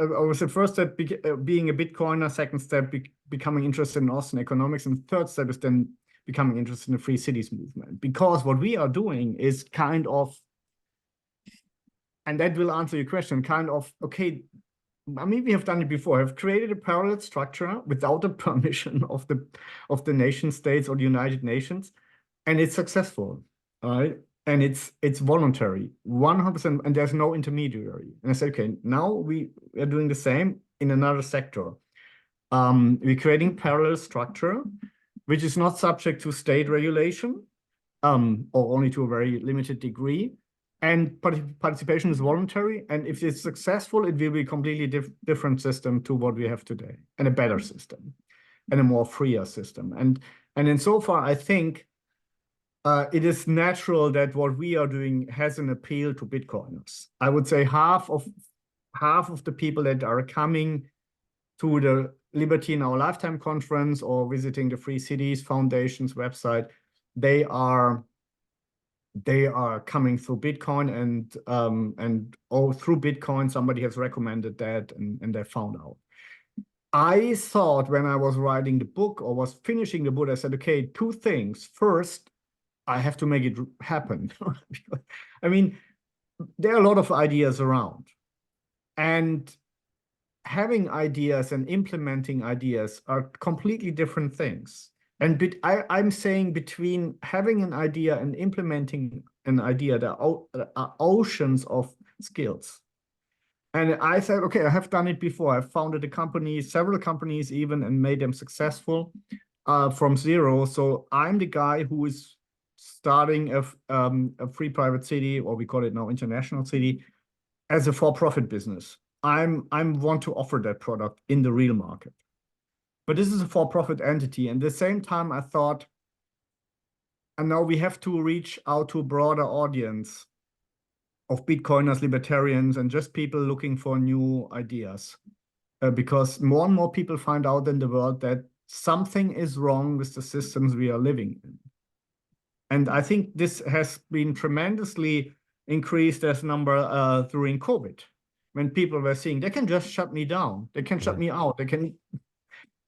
first step, being a Bitcoiner, second step, becoming interested in Austrian economics, and third step is then becoming interested in the free cities movement. Because what we are doing is kind of, and that will answer your question, kind of, okay, I mean, we have done it before. I've created a parallel structure without the permission of the nation states or the United Nations, and it's successful, right? And it's voluntary, 100%, and there's no intermediary. And I said, okay, now we are doing the same in another sector. We're creating parallel structure, which is not subject to state regulation, or only to a very limited degree. And participation is voluntary. And if it's successful, it will be a completely different system to what we have today, and a better system, and a more freer system. And in so far, I think it is natural that what we are doing has an appeal to Bitcoiners. I would say half of the people that are coming to the Liberty in Our Lifetime conference or visiting the Free Cities Foundation's website, they are coming through Bitcoin, and through Bitcoin somebody has recommended that, and they found out. I thought when I was writing the book or was finishing the book, I said, okay, two things. First, I have to make it happen. I mean, there are a lot of ideas around, and having ideas and implementing ideas are completely different things. And I'm saying between having an idea and implementing an idea, there are oceans of skills. And I said, okay, I have done it before. I've founded a company, several companies even, and made them successful from zero. So I'm the guy who is starting a free private city, or we call it now international city, as a for-profit business. I want to offer that product in the real market. But this is a for-profit entity. And at the same time, I thought, and now we have to reach out to a broader audience of Bitcoiners, libertarians, and just people looking for new ideas. Because more and more people find out in the world that something is wrong with the systems we are living in. And I think this has been tremendously increased as number during COVID, when people were seeing they can just shut me down, they can shut me out, they can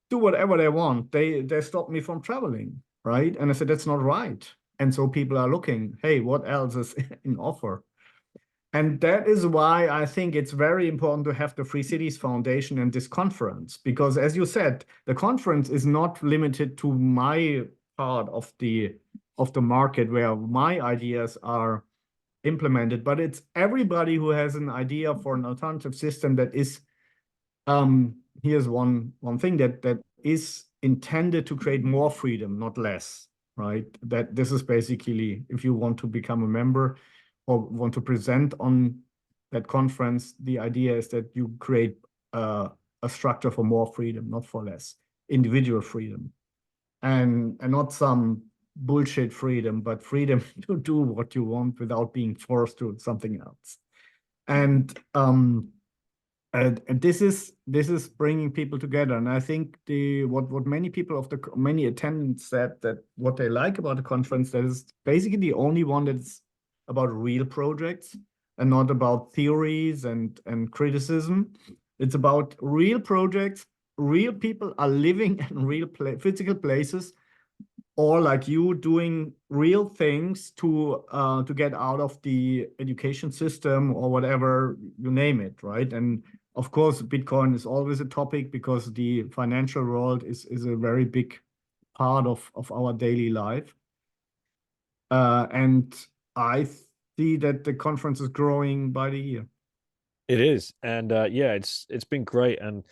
do whatever they want. They stop me from traveling, right? And I said, that's not right. And so people are looking, hey, what else is in offer? And that is why I think it's very important to have the Free Cities Foundation and this conference, because as you said, the conference is not limited to my part of the market where my ideas are implemented, but it's everybody who has an idea for an alternative system that is, here's one thing that is intended to create more freedom, not less, right? That this is basically, if you want to become a member or want to present on that conference, the idea is that you create a structure for more freedom, not for less, individual freedom, and not some bullshit freedom, but freedom to do what you want without being forced to something else. And this is bringing people together. And I think what many people many attendants said, that what they like about the conference, that is basically the only one that's about real projects and not about theories and criticism. It's about real projects. Real people are living in real physical places or like you doing real things to get out of the education system or whatever, you name it, right? And of course, Bitcoin is always a topic because the financial world is a very big part of our daily life. And I see that the conference is growing by the year.
It is, and yeah, it's been great, and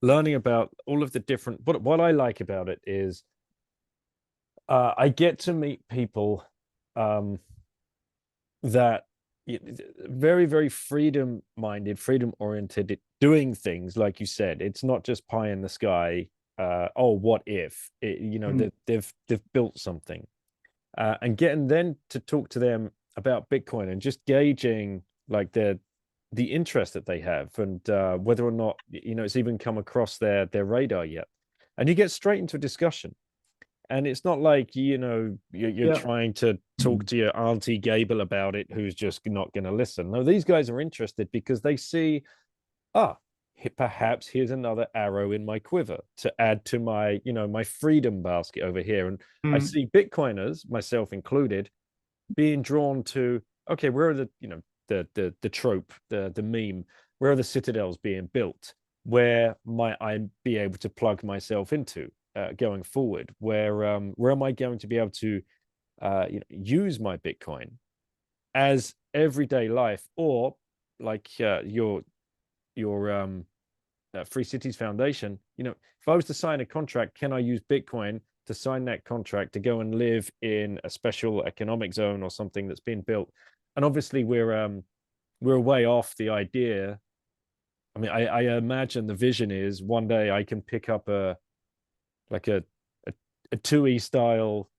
learning about all of the different. What I like about it is I get to meet people that very, very freedom-minded, freedom-oriented, doing things like you said. It's not just pie in the sky. Oh, what if? They've built something, and getting then to talk to them about Bitcoin and just gauging like the interest that they have, and whether or not it's even come across their radar yet. And you get straight into a discussion. And it's not like, you're trying to talk to your auntie Gebel about it, who's just not going to listen. No, these guys are interested because they see, perhaps here's another arrow in my quiver to add to my, my freedom basket over here. And I see Bitcoiners, myself included, being drawn to, okay, where are the trope, the meme, where are the citadels being built? Where might I be able to plug myself into? Going forward, where am I going to be able to use my Bitcoin as everyday life, or like your Free Cities Foundation? If I was to sign a contract, can I use Bitcoin to sign that contract to go and live in a special economic zone or something that's been built? And obviously, we're way off the idea. I mean, I imagine the vision is one day I can pick up a 2E style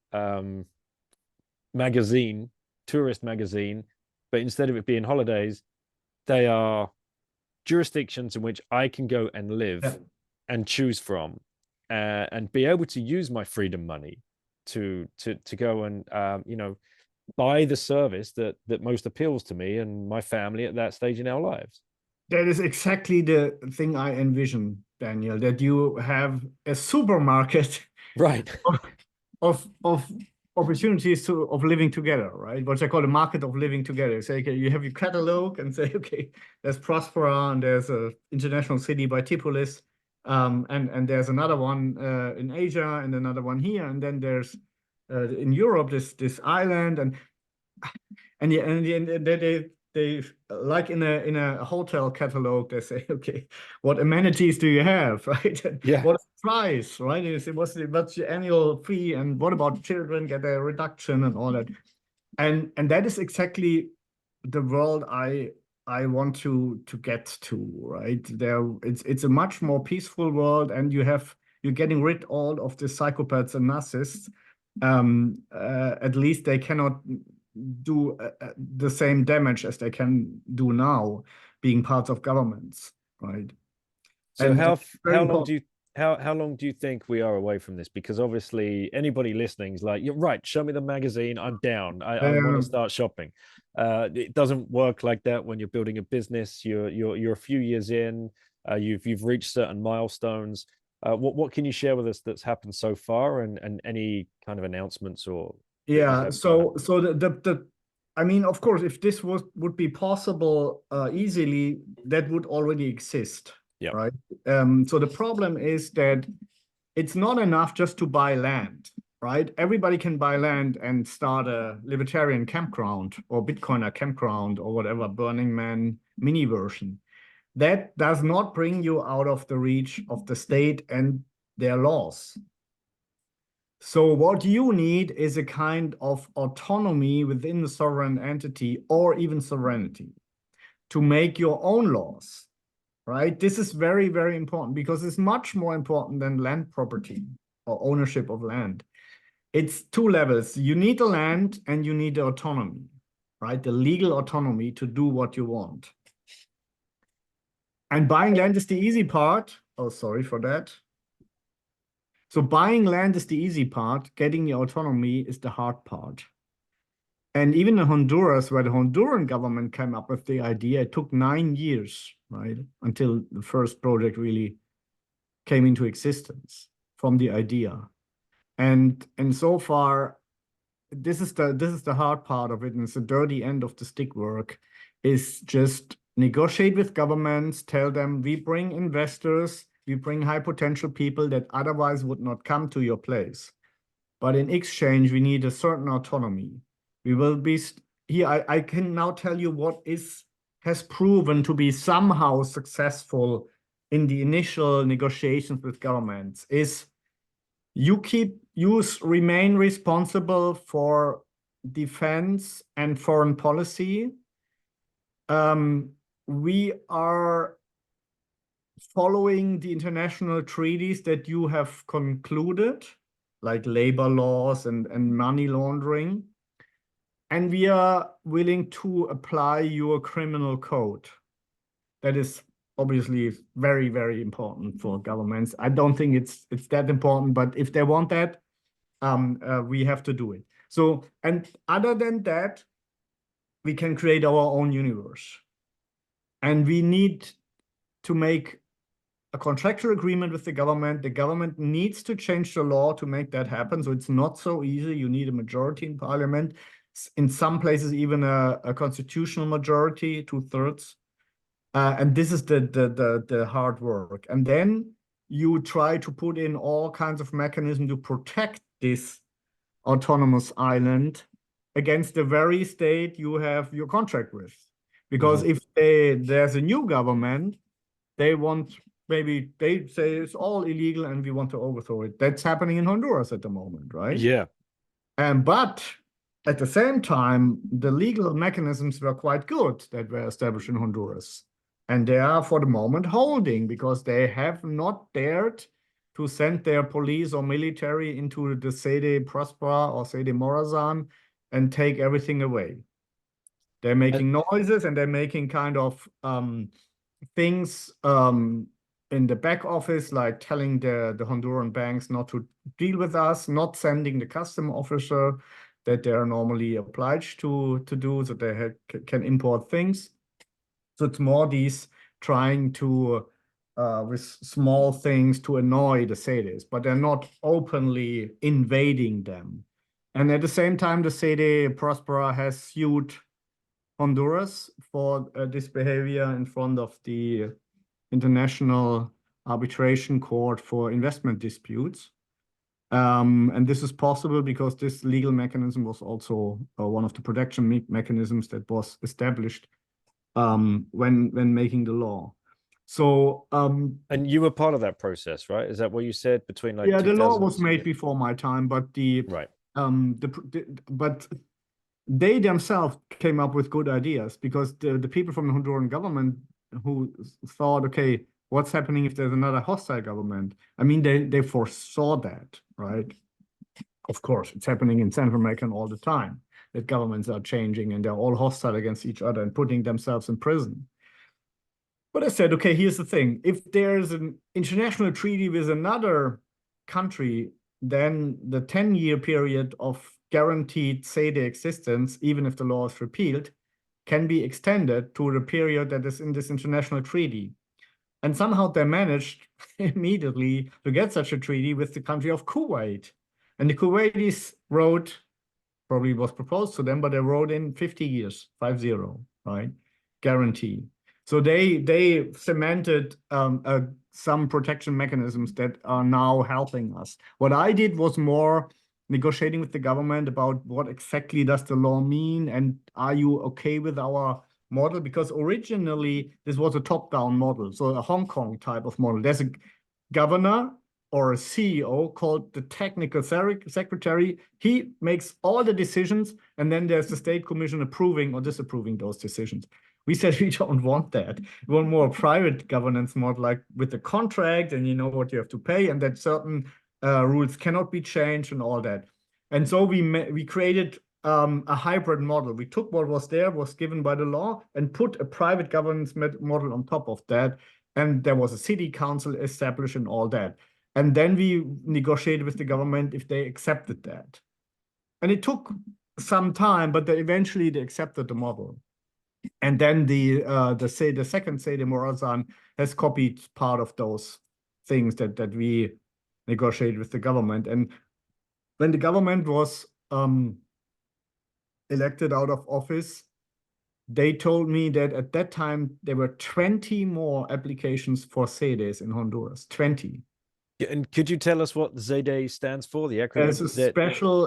magazine, tourist magazine, but instead of it being holidays, they are jurisdictions in which I can go and live and choose from, and be able to use my freedom money to go and buy the service that most appeals to me and my family at that stage in our lives.
That is exactly the thing I envision, Daniel, that you have a supermarket
Right.
of opportunities of living together, right? What I call the market of living together. Say, okay, you have your catalog and say, okay, there's Prospera and there's a international city by Tipolis, and there's another one in Asia and another one here, and then there's in Europe this island, and they like in a hotel catalog, they say, okay, what amenities do you have, right?
Yeah.
What's the price, right? You say, what's your annual fee, and what about children get a reduction and all that? And that is exactly the world I want to get to, right? It's a much more peaceful world, and you're getting rid all of the psychopaths and narcissists. At least they cannot do the same damage as they can do now, being parts of governments, right?
So
And
how long do you think we are away from this? Because obviously anybody listening is like, you're right, show me the magazine, I'm down. I want to start shopping. It doesn't work like that when you're building a business. You're a few years in, you've reached certain milestones. What can you share with us that's happened so far, and any kind of announcements or
so I mean, of course, if this would be possible easily, that would already exist.
Yeah.
Right. So the problem is that it's not enough just to buy land, right? Everybody can buy land and start a libertarian campground or Bitcoiner campground or whatever, Burning Man mini version. That does not bring you out of the reach of the state and their laws. So what you need is a kind of autonomy within the sovereign entity, or even sovereignty, to make your own laws. Right? This is very, very important because it's much more important than land property or ownership of land. It's two levels. You need the land and you need the autonomy, right? The legal autonomy to do what you want. And buying land is the easy part. Oh, sorry for that. So buying land is the easy part. Getting the autonomy is the hard part. And even in Honduras, where the Honduran government came up with the idea, it took 9 years, right, until the first project really came into existence from the idea. And so far, this is the hard part of it, and it's the dirty end of the stick work, is just negotiate with governments, tell them we bring investors, we bring high potential people that otherwise would not come to your place. But in exchange, we need a certain autonomy. We will be here. I can now tell you what has proven to be somehow successful in the initial negotiations with governments is you remain responsible for defense and foreign policy. We are following the international treaties that you have concluded, like labor laws and money laundering. And we are willing to apply your criminal code. That is obviously very, very important for governments. I don't think it's that important, but if they want that, we have to do it. So, and other than that, we can create our own universe. And we need to make a contractual agreement with the government. The government needs to change the law to make that happen. So it's not so easy. You need a majority in parliament. In some places, even a constitutional majority, 2/3. And this is the hard work. And then you try to put in all kinds of mechanisms to protect this autonomous island against the very state you have your contract with. Because if there's a new government, maybe they say it's all illegal and we want to overthrow it. That's happening in Honduras at the moment, right?
Yeah.
But at the same time, the legal mechanisms were quite good that were established in Honduras. And they are, for the moment, holding because they have not dared to send their police or military into the Sede Prospera or Sede Morazan and take everything away. They're making noises and they're making kind of things in the back office, like telling the Honduran banks not to deal with us, not sending the custom officer that they're normally obliged to do, so they can import things. So it's more these trying to, with small things to annoy the Sedes, but they're not openly invading them. And at the same time, the Sede Prospera has sued Honduras for this behavior in front of the International Arbitration Court for Investment Disputes. And this is possible because this legal mechanism was also one of the protection mechanisms that was established when making the law. So
and you were part of that process, right? Is that what you said between like?
Yeah, the law was made before my time, but
right.
But they themselves came up with good ideas because the people from the Honduran government who thought, okay, what's happening if there's another hostile government? I mean, they foresaw that, right? Of course, it's happening in Central America all the time, that governments are changing and they're all hostile against each other and putting themselves in prison. But I said, okay, here's the thing. If there's an international treaty with another country, then the 10-year period of guaranteed Sede existence, even if the law is repealed, can be extended to the period that is in this international treaty. And somehow they managed immediately to get such a treaty with the country of Kuwait. And the Kuwaitis wrote, probably was proposed to them, but they wrote in 50 years, 50, right? Guarantee. So they cemented some protection mechanisms that are now helping us. What I did was more negotiating with the government about what exactly does the law mean and are you okay with our model? Because originally this was a top-down model, so a Hong Kong type of model. There's a governor or a CEO called the technical secretary. He makes all the decisions, and then there's the state commission approving or disapproving those decisions. We said we don't want that. We want more private governance model, like with the contract, and you know what you have to pay, and that certain rules cannot be changed and all that. And so we created a hybrid model. We took what was there, was given by the law, and put a private governance model on top of that. And there was a city council established and all that. And then we negotiated with the government if they accepted that. And it took some time, but eventually they accepted the model. And then the second Sede Morazan has copied part of those things that we negotiated with the government. And when the government was elected out of office, they told me that at that time there were 20 more applications for CITES in Honduras. 20.
And could you tell us what ZA stands for? The
It's
acronym?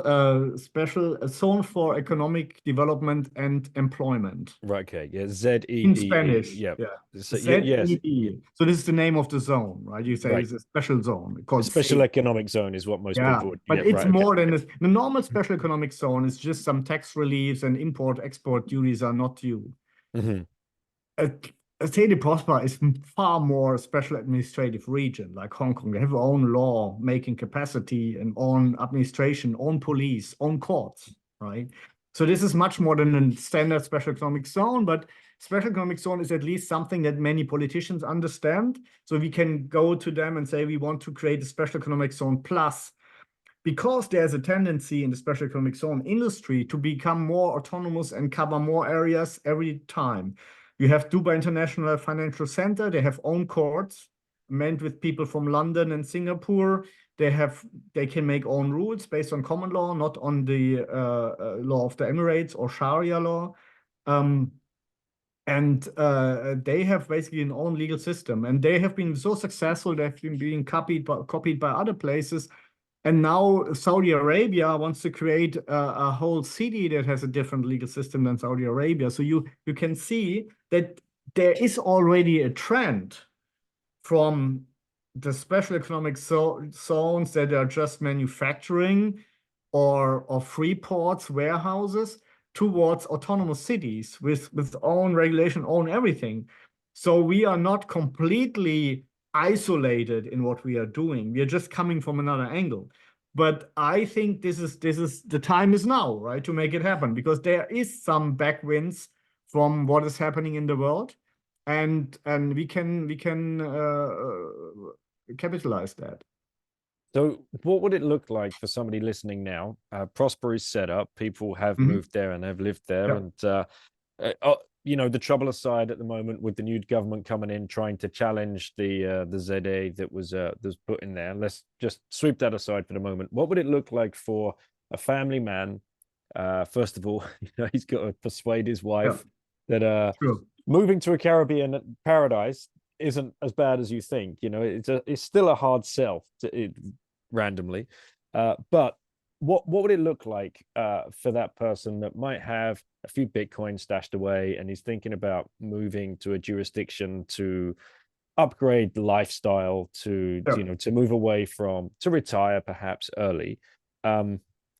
a special zone for economic development and employment.
Right. Okay. Yeah. ZEEE.
In Spanish.
Yeah.
Yeah.
So, yes.
ZEE. So this is the name of the zone, right? You say
Right.
it's a special zone
A
called
special
CITES.
economic zone is what most
Yeah,
people would.
but
Yeah.
it's
Right. Okay.
more than this. The normal special economic zone is just some tax reliefs and import-export duties are not due.
Mm-hmm.
A state of Prosper is far more special administrative region, like Hong Kong. They have their own law making capacity and own administration, own police, own courts, right? So this is much more than a standard special economic zone, but special economic zone is at least something that many politicians understand. So we can go to them and say, we want to create a special economic zone plus, because there's a tendency in the special economic zone industry to become more autonomous and cover more areas every time. You have Dubai International Financial Center. They have own courts meant with people from London and Singapore. They can make own rules based on common law, not on the law of the Emirates or Sharia law. And they have basically an own legal system. And they have been so successful, they've been being copied by other places. And now Saudi Arabia wants to create a whole city that has a different legal system than Saudi Arabia. So you can see that there is already a trend from the special economic zones that are just manufacturing or free ports, warehouses, towards autonomous cities with own regulation, own everything. So we are not completely isolated in what we are doing. We are just coming from another angle. But I think this is the time is now, right, to make it happen, because there is some backwinds from what is happening in the world, and we can capitalize that.
So, what would it look like for somebody listening now? Prosper is set up. People have moved there and have lived there, and the trouble aside at the moment with the new government coming in trying to challenge the ZA that was put in there. Let's just sweep that aside for the moment. What would it look like for a family man? First of all, he's got to persuade his wife that moving to a Caribbean paradise isn't as bad as you think. It's still a hard sell randomly, but what would it look like for that person that might have a few Bitcoin stashed away and he's thinking about moving to a jurisdiction to upgrade the lifestyle, to move away to retire perhaps early?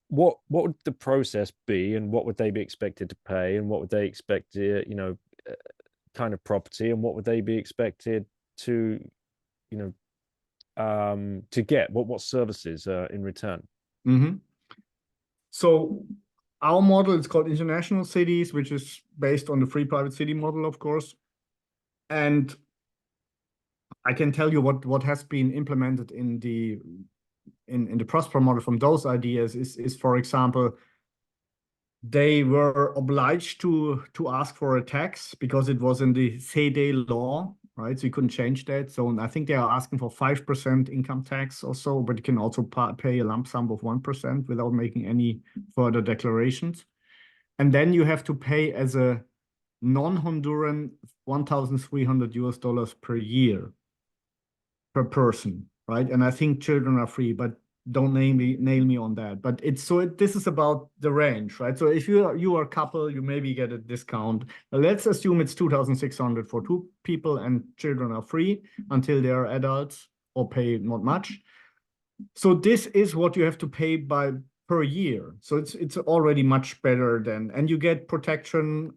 What would the process be, and what would they be expected to pay, and what would they expect kind of property, and what would they be expected to get? What services in return?
So our model is called International Cities, which is based on the free private city model, of course. And I can tell you what has been implemented in the Prosper model from those ideas is, for example, they were obliged to ask for a tax because it was in the CITES law, right? So you couldn't change that. So I think they are asking for 5% income tax or so, but you can also pay a lump sum of 1% without making any further declarations. And then you have to pay as a non-Honduran $1,300 per year per person, right? And I think children are free, but don't nail me on that. But this is about the range, right? So if you are a couple, you maybe get a discount. Let's assume it's 2,600 for two people and children are free until they are adults or pay not much. So this is what you have to pay per year. So it's already much better and you get protection,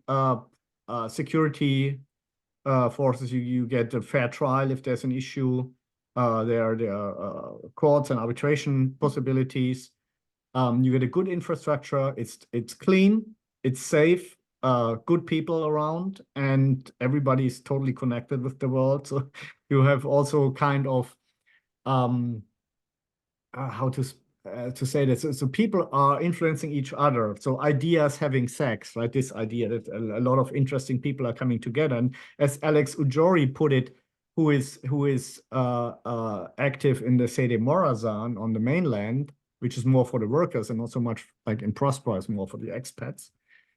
security forces. You get a fair trial if there's an issue. There are courts and arbitration possibilities. You get a good infrastructure. It's clean. It's safe. Good people around, and everybody is totally connected with the world. So you have also kind of how to say this. So people are influencing each other. So ideas having sex, right? This idea that a lot of interesting people are coming together. And as Alex Ujori put it, who is active in the Sede Morazan on the mainland, which is more for the workers and not so much like in Prospera is more for the expats.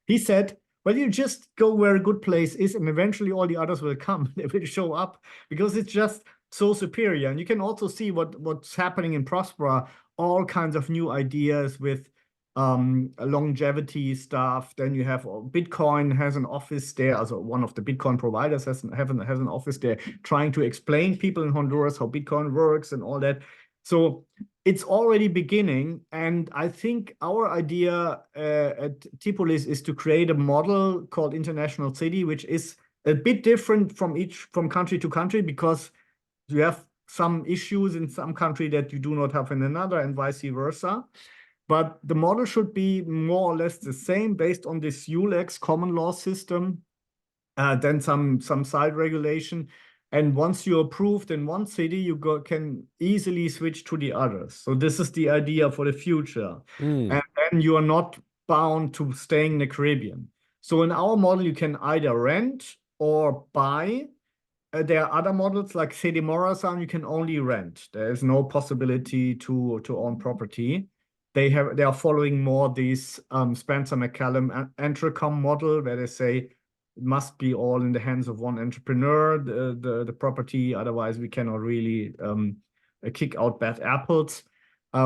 He said, well, you just go where a good place is and eventually all the others will come. They will show up because it's just so superior. And you can also see what's happening in Prospera, all kinds of new ideas with longevity stuff. Then you have Bitcoin has an office there. Also, one of the Bitcoin providers has an office there trying to explain people in Honduras how Bitcoin works and all that. So it's already beginning. And I think our idea at Tipolis is to create a model called International City, which is a bit different from country to country, because you have some issues in some country that you do not have in another and vice versa. But the model should be more or less the same based on this ULEX common law system, then some side regulation. And once you're approved in one city, you can easily switch to the others. So this is the idea for the future. And then you are not bound to staying in the Caribbean. So in our model, you can either rent or buy. There are other models like Sede Morazan, you can only rent. There is no possibility to own property. They are following more this Spencer McCallum Entrecom model, where they say it must be all in the hands of one entrepreneur, the property, otherwise we cannot really kick out bad apples.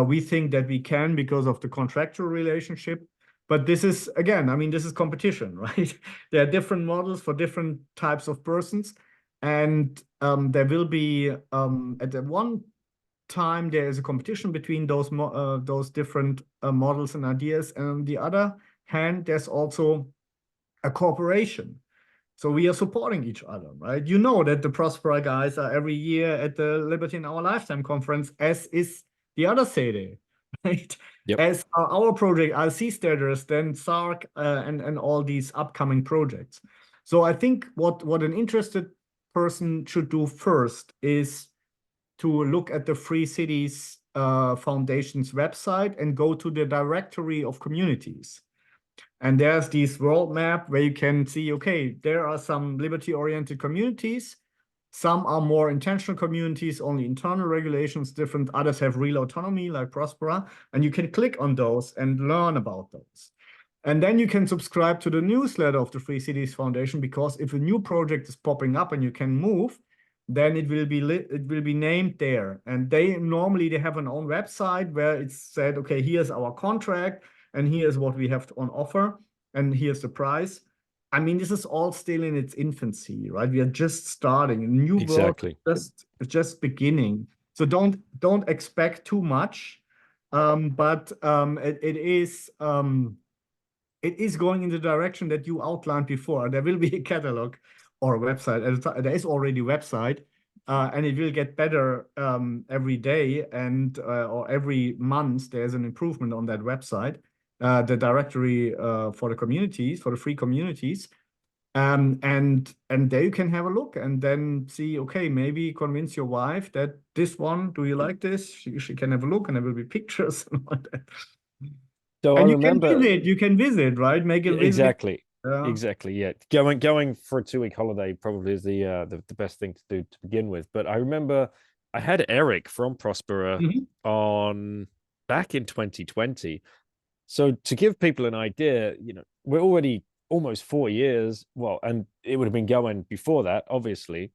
We think that we can because of the contractual relationship. But this is, again, I mean, this is competition, right? There are different models for different types of persons. And there will be, at the one time, there is a competition between those different models and ideas. And on the other hand, there's also a cooperation. So we are supporting each other, right? You know that the Prospera guys are every year at the Liberty in Our Lifetime conference, as is the other Sede, right?
Yep.
As our project, our Citadels, then SARC, and all these upcoming projects. So I think what an interested person should do first is to look at the Free Cities Foundation's website and go to the directory of communities. And there's this world map where you can see, okay, there are some liberty-oriented communities. Some are more intentional communities, only internal regulations, different. Others have real autonomy, like Prospera. And you can click on those and learn about those. And then you can subscribe to the newsletter of the Free Cities Foundation, because if a new project is popping up and you can move, then it will be named there. And they have an own website where it's said, okay, here's our contract and here's what we have on offer and here's the price. I mean, this is all still in its infancy, right? We are just starting. A new
Exactly.
world just beginning. So don't expect too much, but it is going in the direction that you outlined before. There will be a catalog or a website. There is already a website, and it will get better every day or every month. There's an improvement on that website, the directory for the communities, for the free communities. And there you can have a look and then see, okay, maybe convince your wife that this one, do you like this? She can have a look and there will be pictures and all that.
So
and
I
you
remember
you can visit, right? Make a visit.
exactly. Exactly. Yeah. Going for a 2-week holiday probably is the best thing to do to begin with. But I remember I had Eric from Prospera on back in 2020. So to give people an idea, we're already almost 4 years. Well, and it would have been going before that, obviously.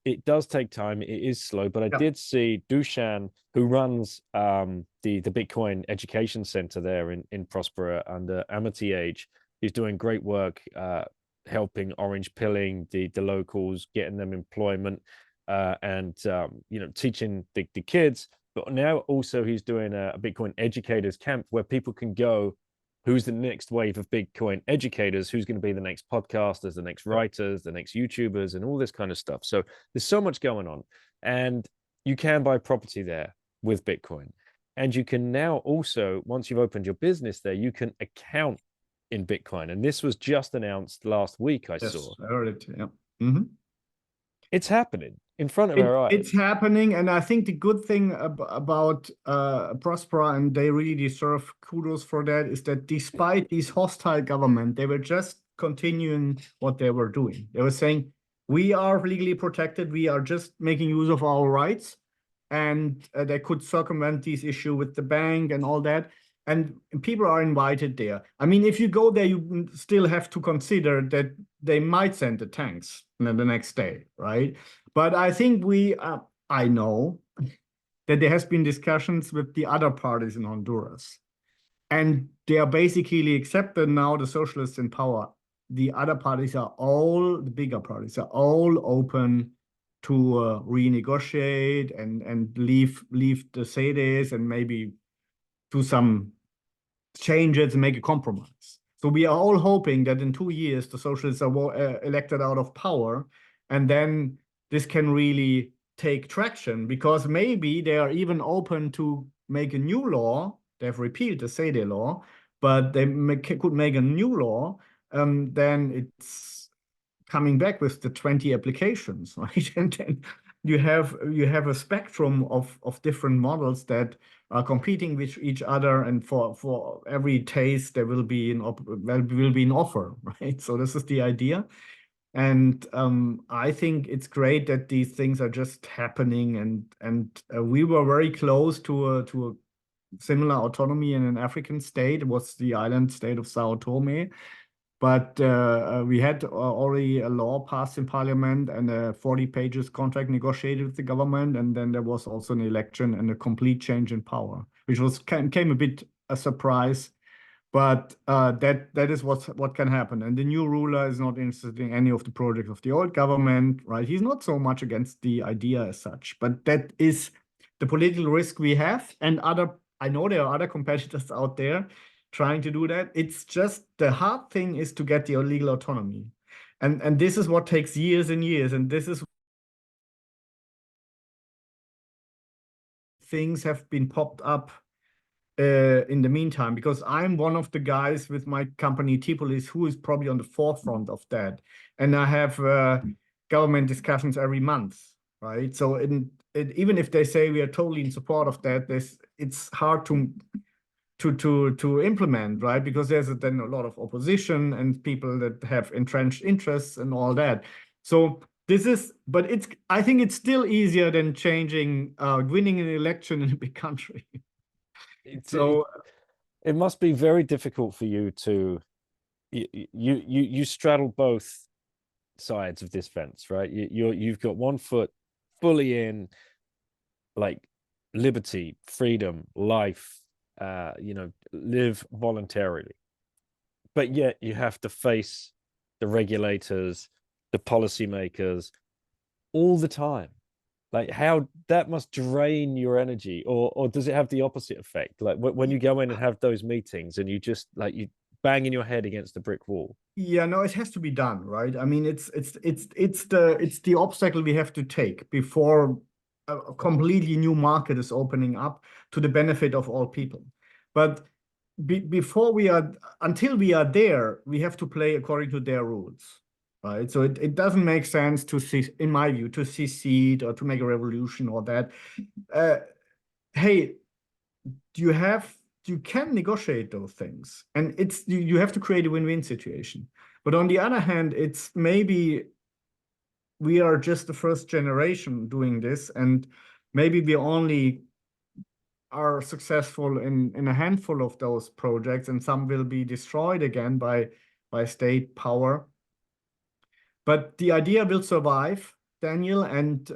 It does take time. It is slow, but I did see Dushan, who runs the Bitcoin Education Center there in Prospera under Amity Age. He's doing great work, helping orange pilling the locals, getting them employment, and teaching the kids. But now also he's doing a Bitcoin educators camp where people can go. Who's the next wave of Bitcoin educators? Who's going to be the next podcasters, the next writers, the next YouTubers, and all this kind of stuff. So there's so much going on. And you can buy property there with Bitcoin. And you can now also, once you've opened your business there, you can account in Bitcoin. And this was just announced last week, I saw.
I heard it, yeah.
It's happening in front of our eyes.
It's happening, and I think the good thing about Prospera, and they really deserve kudos for that, is that despite these hostile government, they were just continuing what they were doing. They were saying, we are legally protected, we are just making use of our rights, and they could circumvent these issues with the bank and all that. And people are invited there. I mean, if you go there, you still have to consider that they might send the tanks the next day, right? But I think I know that there has been discussions with the other parties in Honduras. And they are basically accepted now, the socialists in power. The other parties are all, the bigger parties are all open to renegotiate and leave the Citadels and maybe do some changes and make a compromise. So we are all hoping that in 2 years, the socialists are elected out of power, and then this can really take traction, because maybe they are even open to make a new law. They've repealed the Citadel law, but they could make a new law. Then it's coming back with the 20 applications, right? And then you have a spectrum of different models that are competing with each other, and for every taste there will be an offer, right? So this is the idea. And I think it's great that these things are just happening, and we were very close to a similar autonomy in an African state. It was the island state of Sao Tome. But we had already a law passed in parliament and a 40 pages contract negotiated with the government. And then there was also an election and a complete change in power, which came a bit a surprise. But that is what can happen. And the new ruler is not interested in any of the projects of the old government, right? He's not so much against the idea as such. But that is the political risk we have. And I know there are other competitors out there trying to do that. It's just the hard thing is to get the legal autonomy. And this is what takes years and years. And this is things have been popped up in the meantime, because I'm one of the guys with my company Tipolis who is probably on the forefront of that. And I have government discussions every month, right? So even if they say we are totally in support of that, it's hard to implement, right? Because there's then a lot of opposition and people that have entrenched interests and all that. So but I think it's still easier than winning an election in a big country.
It must be very difficult for you to you straddle both sides of this fence, right? You've got one foot fully in like liberty, freedom, life, live voluntarily, but yet you have to face the regulators, the policymakers all the time. Like, how that must drain your energy, or does it have the opposite effect? Like when you go in and have those meetings and you just like you banging your head against the brick wall.
Yeah, no, it has to be done, right? I mean, it's the obstacle we have to take before a completely new market is opening up to the benefit of all people. But until we are there, we have to play according to their rules, right? So it doesn't make sense in my view, to secede or to make a revolution or that. Hey, you can negotiate those things, and you have to create a win-win situation. But on the other hand, it's maybe we are just the first generation doing this, and maybe we only are successful in a handful of those projects, and some will be destroyed again by state power. But the idea will survive, Daniel, and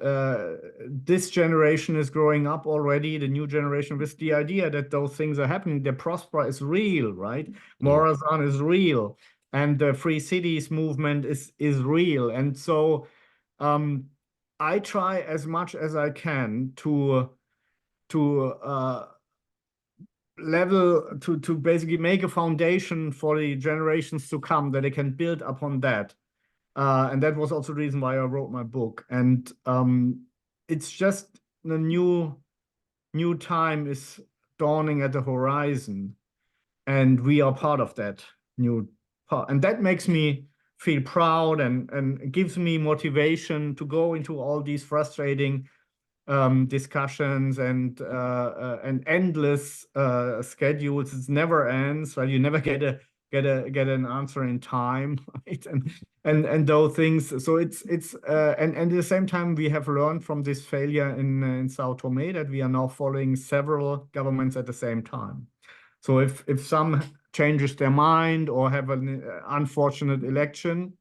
this generation is growing up already, the new generation, with the idea that those things are happening. The Prospera is real, right? Morazan is real, and the Free Cities movement is real. And so I try as much as I can to basically make a foundation for the generations to come, that they can build upon that. And that was also the reason why I wrote my book. And it's just the new time is dawning at the horizon, and we are part of that new part. And that makes me feel proud and gives me motivation to go into all these frustrating discussions and endless schedules. It never ends, right? You never get get an answer in time, right? And those things. So it's and at the same time we have learned from this failure in Sao Tome that we are now following several governments at the same time. So if some changes their mind or have an unfortunate election,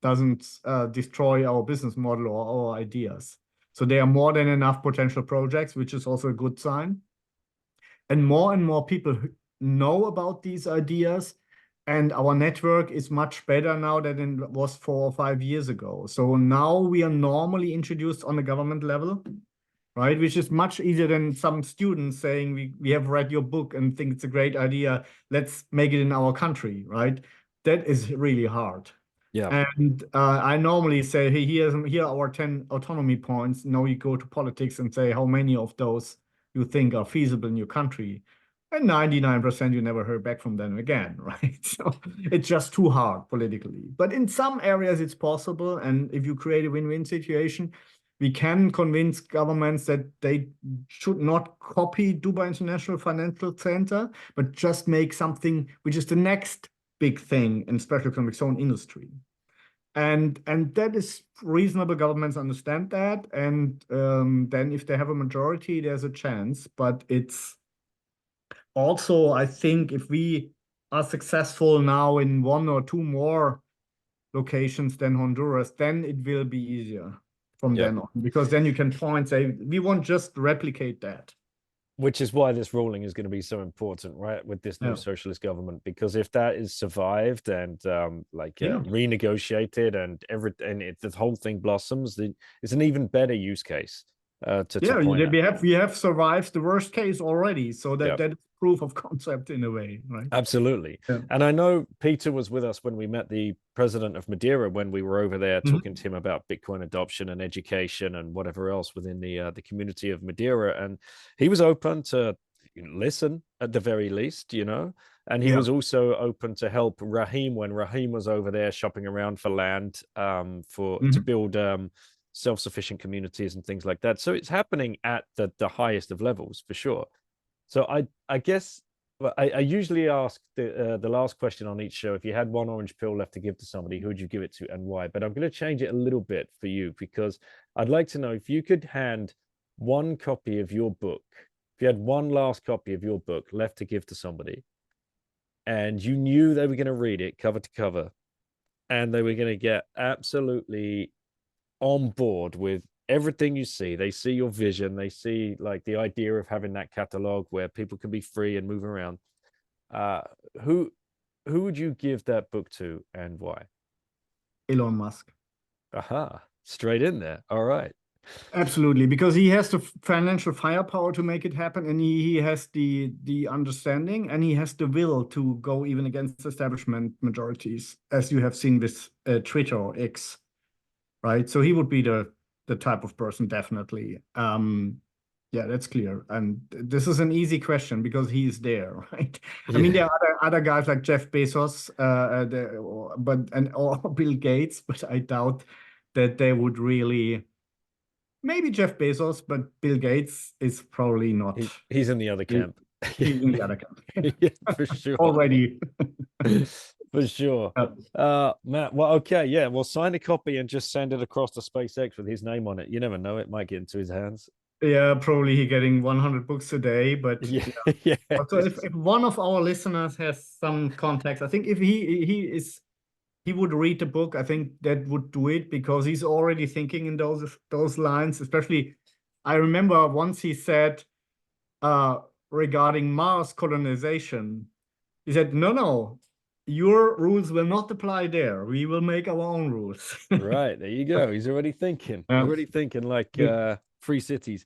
doesn't destroy our business model or our ideas. So there are more than enough potential projects, which is also a good sign. And more people know about these ideas. And our network is much better now than it was 4 or 5 years ago. So now we are normally introduced on the government level, right? Which is much easier than some students saying, we have read your book and think it's a great idea. Let's make it in our country, right? That is really hard.
Yeah.
And I normally say, hey, here are our 10 autonomy points. Now you go to politics and say how many of those you think are feasible in your country. And 99% you never heard back from them again, right? So it's just too hard politically. But in some areas it's possible. And if you create a win-win situation, we can convince governments that they should not copy Dubai International Financial Center, but just make something which is the next big thing in special economic zone industry. And that is reasonable. Governments understand that. And then if they have a majority, there's a chance. But it's also, I think, if we are successful now in 1 or 2 more locations than Honduras, then it will be easier from then on. Because then you can point, say, we won't just replicate that.
Which is why this ruling is going to be so important, right, with this new socialist government, because if that is survived and renegotiated and the whole thing blossoms, it's an even better use case to point out.
We have survived the worst case already, so that is proof of concept in a way, right?
Absolutely. And I know Peter was with us when we met the president of Madeira when we were over there talking to him about Bitcoin adoption and education and whatever else within the community of Madeira, and he was open to listen at the very least, and he was also open to help Rahim when Rahim was over there shopping around for land to build self-sufficient communities and things like that. So it's happening at the highest of levels for sure. So I guess I usually ask the last question on each show: if you had one orange pill left to give to somebody, who would you give it to and why? But I'm going to change it a little bit for you, because I'd like to know if you could hand one copy of your book, if you had one last copy of your book left to give to somebody, and you knew they were going to read it cover to cover, and they were going to get absolutely on board with everything you see. They see your vision, they see like the idea of having that catalog where people can be free and move around. Who would you give that book to and why?
Elon Musk.
Aha, straight in there. All right.
Absolutely, because he has the financial firepower to make it happen, and he has the understanding, and he has the will to go even against establishment majorities, as you have seen with Twitter or X, right? So he would be the type of person, definitely. Yeah, that's clear. And this is an easy question because he's there, right? I mean, there are other guys like Jeff Bezos, or Bill Gates, but I doubt that they would really. Maybe Jeff Bezos, but Bill Gates is probably not.
He's in the other camp.
He's in the other camp.
Yeah, for sure.
Already.
For sure. Matt, well, okay, yeah. Well, sign a copy and just send it across to SpaceX with his name on it. You never know, it might get into his hands.
Yeah, probably he getting 100 books a day, but
yeah.
So if one of our listeners has some contacts, I think if he would read the book, I think that would do it, because he's already thinking in those lines. Especially, I remember once he said regarding Mars colonization, he said, no, your rules will not apply there. We will make our own rules.
Right, there you go. He's already thinking. Already thinking like free cities.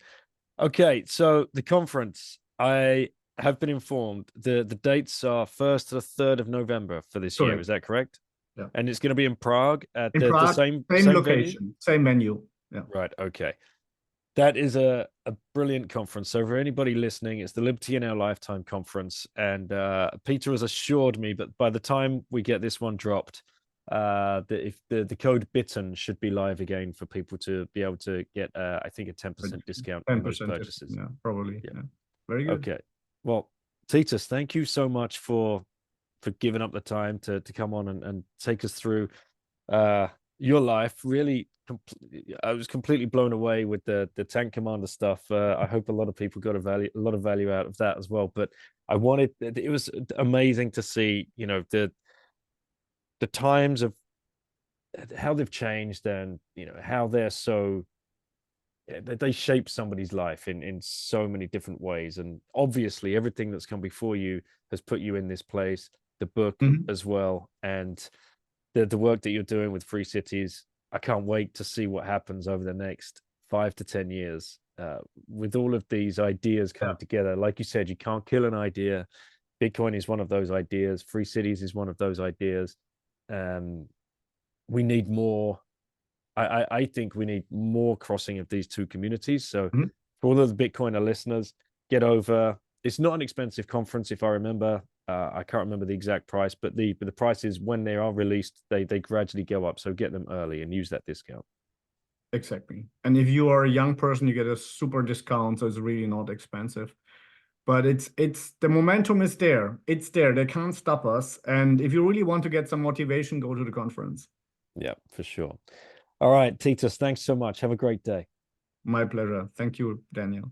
Okay, so the conference, I have been informed the dates are 1st to the 3rd of November for this year. Is that correct?
Yeah.
And it's going to be in Prague at
the
same
location,
venue?
same venue. Yeah.
Right. Okay. That is a brilliant conference. So for anybody listening, it's the Liberty in Our Lifetime conference. And Peter has assured me that by the time we get this one dropped, that if the code BITTEN should be live again for people to be able to get, I think, a 10% discount on those purchases.
Yeah, probably. Yeah. Very good.
Okay. Well, Titus, thank you so much for for giving up the time to come on and take us through your life. Really, I was completely blown away with the tank commander stuff. I hope a lot of people got a lot of value out of that as well. But it was amazing to see, you know, the times of how they've changed, and you know how they're so they shape somebody's life in so many different ways. And obviously everything that's come before you has put you in this place, the book as well, and the work that you're doing with Free Cities. I can't wait to see what happens over the next 5 to 10 years with all of these ideas coming together. Like you said, you can't kill an idea. Bitcoin is one of those ideas. Free Cities is one of those ideas. We need more. I think we need more crossing of these two communities. So for all of the Bitcoiner listeners, get over. It's not an expensive conference, if I remember. I can't remember the exact price, but the prices when they are released, they gradually go up. So get them early and use that discount.
Exactly. And if you are a young person, you get a super discount, so it's really not expensive. But it's the momentum is there. It's there. They can't stop us. And if you really want to get some motivation, go to the conference.
Yeah, for sure. All right, Titus, thanks so much. Have a great day.
My pleasure. Thank you, Daniel.